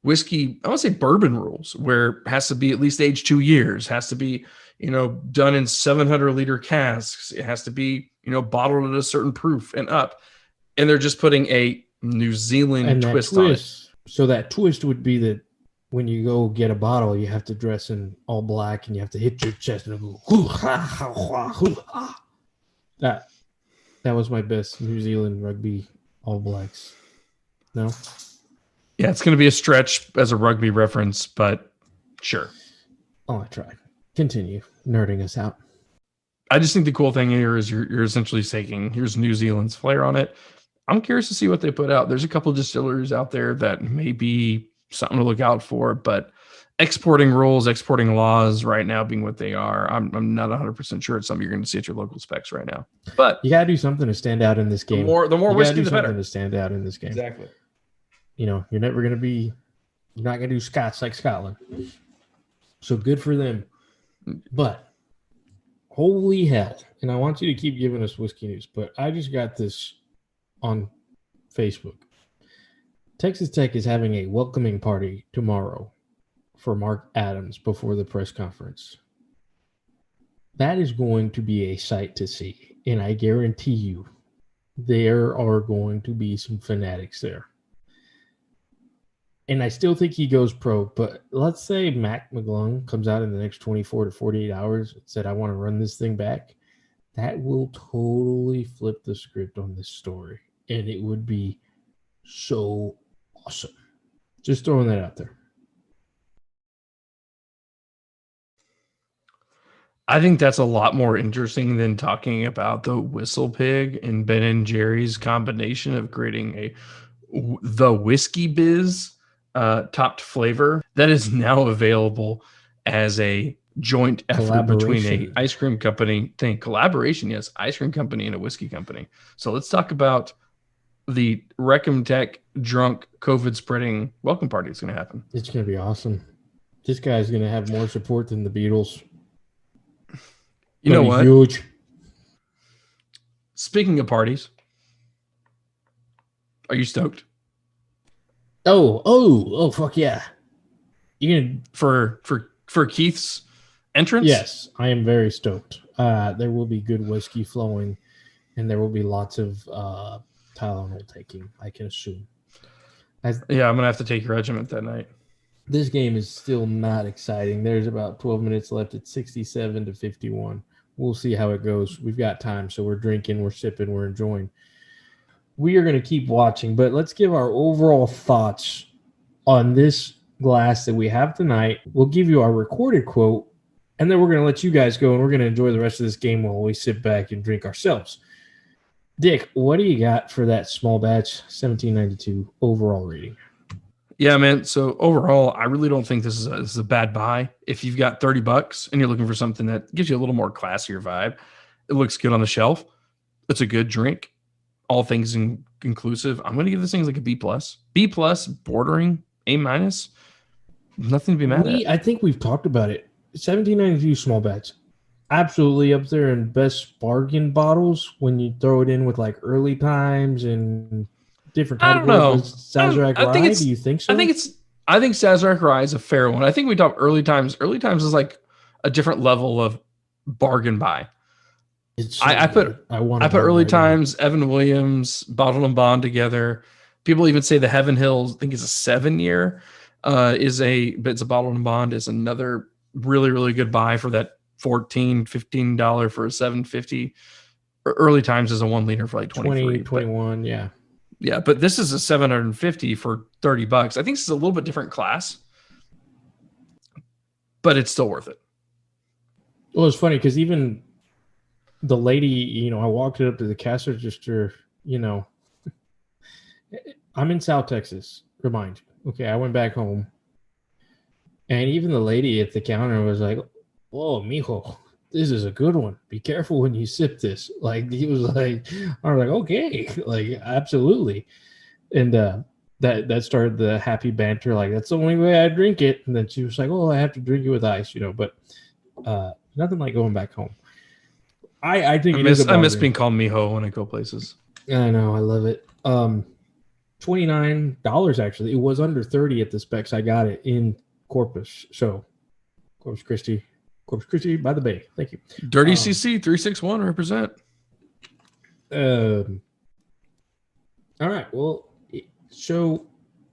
whiskey, I want to say bourbon rules, where it has to be at least aged 2 years, has to be, done in 700-liter casks. It has to be, bottled at a certain proof and up. And they're just putting a New Zealand twist on it. So that twist would be that when you go get a bottle, you have to dress in all black and you have to hit your chest and go, hoo, ha, ha, ha, hoo, ha. That was my best New Zealand rugby All Blacks. No? Yeah, it's going to be a stretch as a rugby reference, but sure. Oh, I tried. Continue nerding us out. I just think the cool thing here is you're essentially saying, here's New Zealand's flair on it. I'm curious to see what they put out. There's a couple of distilleries out there that may be something to look out for, but exporting rules, exporting laws right now being what they are, I'm not 100% sure it's something you're going to see at your local specs right now. But you got to do something to stand out in this game. The more whiskey, the better. To stand out in this game. Exactly. You're not going to do Scots like Scotland. So good for them. But holy hell. And I want you to keep giving us whiskey news, but I just got this on Facebook. Texas Tech is having a welcoming party tomorrow for Mark Adams before the press conference. That is going to be a sight to see. And I guarantee you there are going to be some fanatics there. And I still think he goes pro, but let's say Mac McGlung comes out in the next 24 to 48 hours and said, I want to run this thing back. That will totally flip the script on this story. And it would be so awesome. Just throwing that out there. I think that's a lot more interesting than talking about the Whistle Pig and Ben and Jerry's combination of creating the whiskey biz topped flavor that is now available as a joint effort between a ice cream company collaboration. Yes. Ice cream company and a whiskey company. So let's talk about the Recom Tech drunk COVID spreading welcome party that's going to happen. It's going to be awesome. This guy's gonna have more support than the Beatles. You know what? Huge. Speaking of parties, are you stoked? Oh, fuck yeah. You gonna For Keith's entrance? Yes, I am very stoked. There will be good whiskey flowing, and there will be lots of Tylenol taking, I can assume. Yeah, I'm gonna have to take your regiment that night. This game is still not exciting. There's about 12 minutes left at 67 to 51. We'll see how it goes. We've got time, so we're drinking, we're sipping, we're enjoying. We are going to keep watching, but let's give our overall thoughts on this glass that we have tonight. We'll give you our recorded quote, and then we're going to let you guys go, and we're going to enjoy the rest of this game while we sit back and drink ourselves. Dick, what do you got for that small batch 1792 overall rating? Yeah, man. So overall, I really don't think this is a bad buy. If you've got $30 and you're looking for something that gives you a little more classier vibe, it looks good on the shelf. It's a good drink. All things inclusive, I'm going to give this thing like a B+. B+, bordering A-. Nothing to be mad at. I think we've talked about it. 1792 small batch. Absolutely up there in best bargain bottles when you throw it in with like early times and different categories. I don't know. Sazerac Rye, do you think so? I think Sazerac Rye is a fair one. I think we talked early times. Early times is like a different level of bargain buy. It's so I put early right times, Evan Williams, Bottled and Bond together. People even say the Heaven Hills, I think it's a 7-year, but it's a Bottled and Bond is another really, really good buy for that $14, $15 for a $7.50. Early times is a 1 liter for like 23, 21, yeah. Yeah, but this is a $750 for $30. I think this is a little bit different class, but it's still worth it. Well, it's funny because even the lady, I walked it up to the cash register, I'm in South Texas, remind you. Okay, I went back home. And even the lady at the counter was like, "Oh, mijo, this is a good one. Be careful when you sip this." Like, he was like, I was like, okay, like, absolutely. And that started the happy banter. Like, that's the only way I drink it. And then she was like, "Oh, I have to drink it with ice," but nothing like going back home. I think I miss being called mijo when I go places. I know, I love it. $29 actually. It was under 30 at the specs. I got it in Corpus. So Corpus Christi by the bay. Thank you. Dirty CC 361 represent. All right. Well, so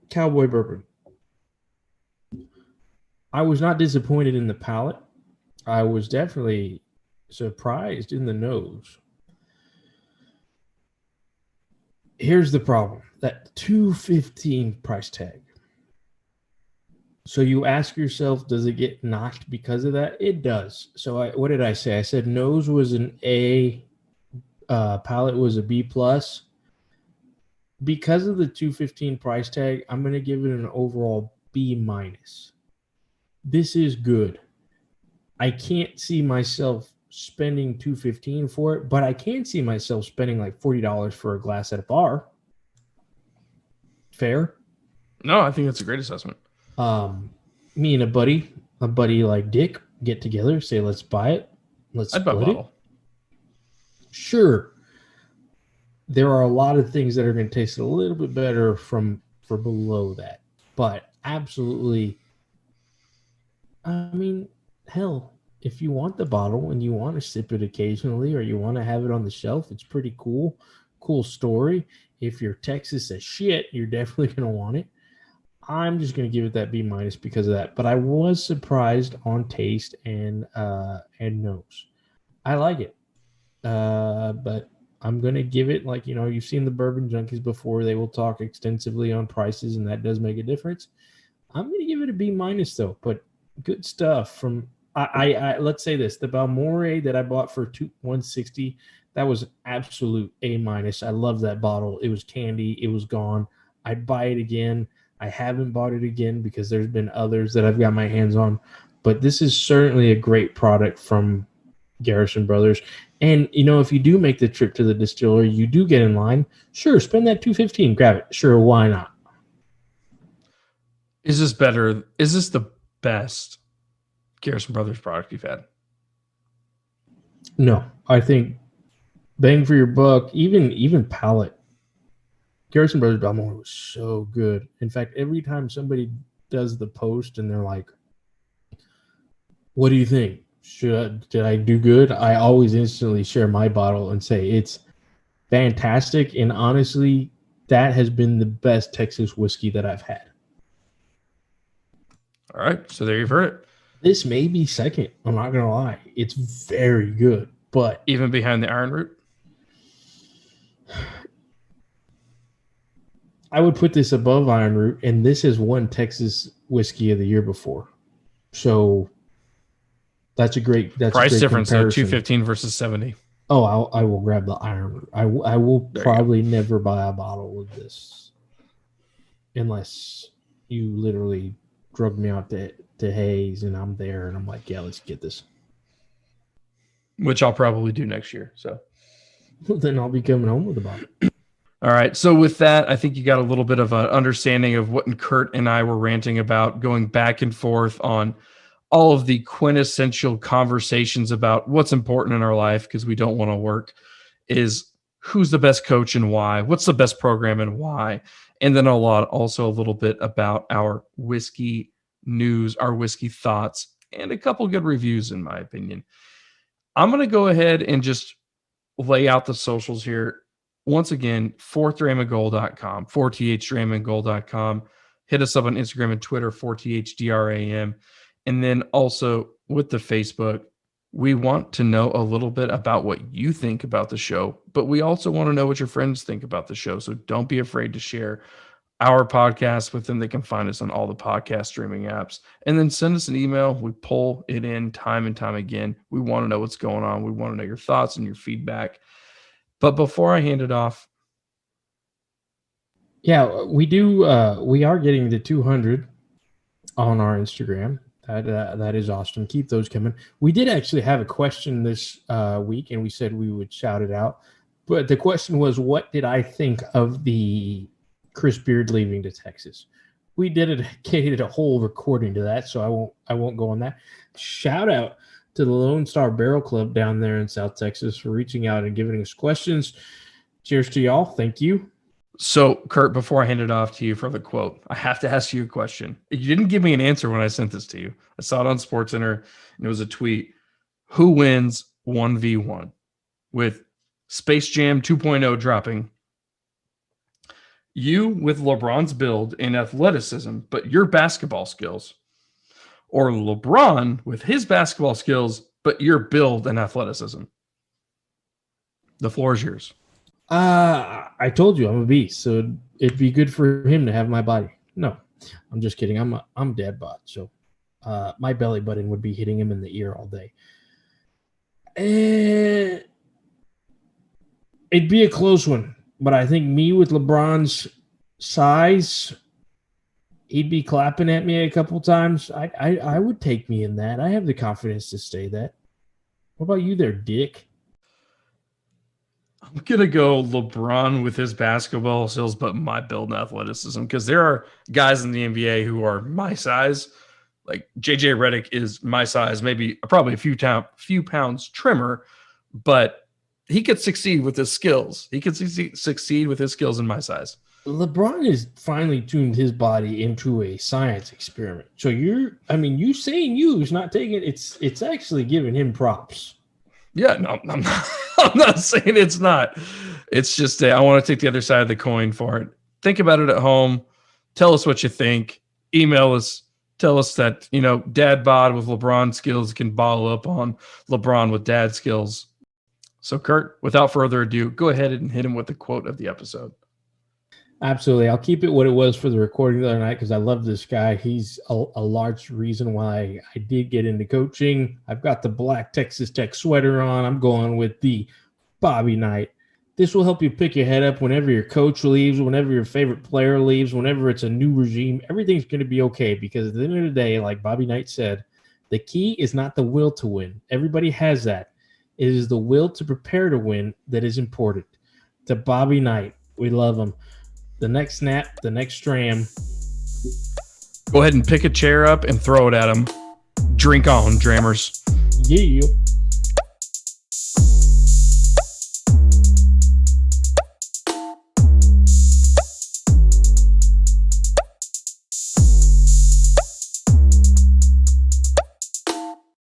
Cowboy bourbon. I was not disappointed in the palate. I was definitely surprised in the nose. Here's the problem. That $215 price tag. So you ask yourself, does it get knocked because of that? It does. So what did I say? I said nose was an A, palate was a B+. Because of the $215 price tag, I'm going to give it an overall B-. This is good. I can't see myself spending $215 for it, but I can see myself spending like $40 for a glass at a bar. Fair? No, I think that's a great assessment. Me and a buddy like Dick, get together, say, let's buy it. I'd split it. Sure. There are a lot of things that are going to taste a little bit better for below that, but absolutely. I mean, hell, if you want the bottle and you want to sip it occasionally or you want to have it on the shelf, it's pretty cool. Cool story. If you're Texas as shit, you're definitely going to want it. I'm just going to give it that B- because of that. But I was surprised on taste and nose. I like it. But I'm going to give it, like, you've seen the Bourbon Junkies before. They will talk extensively on prices, and that does make a difference. I'm going to give it a B- though. But good stuff from I let's say this, the Balmore that I bought for $160, that was absolute A-. I love that bottle. It was candy. It was gone. I'd buy it again. I haven't bought it again because there's been others that I've got my hands on, but this is certainly a great product from Garrison Brothers. And if you do make the trip to the distillery, you do get in line. Sure, spend that $215, grab it. Sure, why not? Is this better? Is this the best Garrison Brothers product you've had? No, I think bang for your buck, even palate. Garrison Brothers Balmore was so good. In fact, every time somebody does the post and they're like, "What do you think? Did I do good?" I always instantly share my bottle and say it's fantastic. And honestly, that has been the best Texas whiskey that I've had. All right, so there you've heard it. This may be second. I'm not gonna lie. It's very good, but Even behind the Iron Root? I would put this above Iron Root, and this has won Texas Whiskey of the Year before. So that's a great price difference. So comparison. 215 versus 70. Oh, I will grab the Iron Root. I will probably never buy a bottle of this unless you literally drug me out to Hayes and I'm there and I'm like, yeah, let's get this. Which I'll probably do next year. So then I'll be coming home with a bottle. All right. So with that, I think you got a little bit of an understanding of what Kurt and I were ranting about, going back and forth on all of the quintessential conversations about what's important in our life because we don't want to work, is who's the best coach and why, what's the best program and why, and then also a little bit about our whiskey news, our whiskey thoughts, and a couple good reviews in my opinion. I'm going to go ahead and just lay out the socials here. Once again, fourthramandgold.com, 4thramandgold.com. Hit us up on Instagram and Twitter, 4thdram. And then also with the Facebook, we want to know a little bit about what you think about the show, but we also want to know what your friends think about the show. So don't be afraid to share our podcast with them. They can find us on all the podcast streaming apps. And then send us an email. We pull it in time and time again. We want to know what's going on. We want to know your thoughts and your feedback. But before I hand it off. Yeah, we do. We are getting to 200 on our Instagram. That is awesome. Keep those coming. We did actually have a question this week, and we said we would shout it out. But the question was, what did I think of the Chris Beard leaving to Texas? We dedicated a whole recording to that, so I won't go on that. Shout out to the Lone Star Barrel Club down there in South Texas for reaching out and giving us questions. Cheers to y'all. Thank you. So, Kurt, before I hand it off to you for the quote, I have to ask you a question. You didn't give me an answer when I sent this to you. I saw it on SportsCenter, and it was a tweet. Who wins 1v1 with Space Jam 2.0 dropping? You with LeBron's build and athleticism, but your basketball skills, or LeBron with his basketball skills, but your build and athleticism? The floor is yours. I told you I'm a beast, so it'd be good for him to have my body. No, I'm just kidding. I'm dad bod, so my belly button would be hitting him in the ear all day. It'd be a close one, but I think me with LeBron's size, he'd be clapping at me a couple times. I would take me in that. I have the confidence to say that. What about you there, Dick? I'm going to go LeBron with his basketball skills, but my build and athleticism, because there are guys in the NBA who are my size. Like JJ Redick is my size, probably a few pounds trimmer, but he could succeed with his skills. He could succeed with his skills in my size. LeBron has finally tuned his body into a science experiment. So you saying you's not taking it. It's actually giving him props. Yeah, no, I'm not. I'm not saying it's not. It's just I want to take the other side of the coin for it. Think about it at home. Tell us what you think. Email us. Tell us that, dad bod with LeBron skills can ball up on LeBron with dad skills. So, Kurt, without further ado, go ahead and hit him with the quote of the episode. Absolutely. I'll keep it what it was for the recording the other night because I love this guy. He's a large reason why I did get into coaching. I've got the black Texas Tech sweater on. I'm going with the Bobby Knight. This will help you pick your head up whenever your coach leaves, whenever your favorite player leaves, whenever it's a new regime. Everything's going to be okay because at the end of the day, like Bobby Knight said, the key is not the will to win. Everybody has that. It is the will to prepare to win that is important. To Bobby Knight, we love him. The next snap, the next stram. Go ahead and pick a chair up and throw it at them. Drink on, Drammers. Yeah.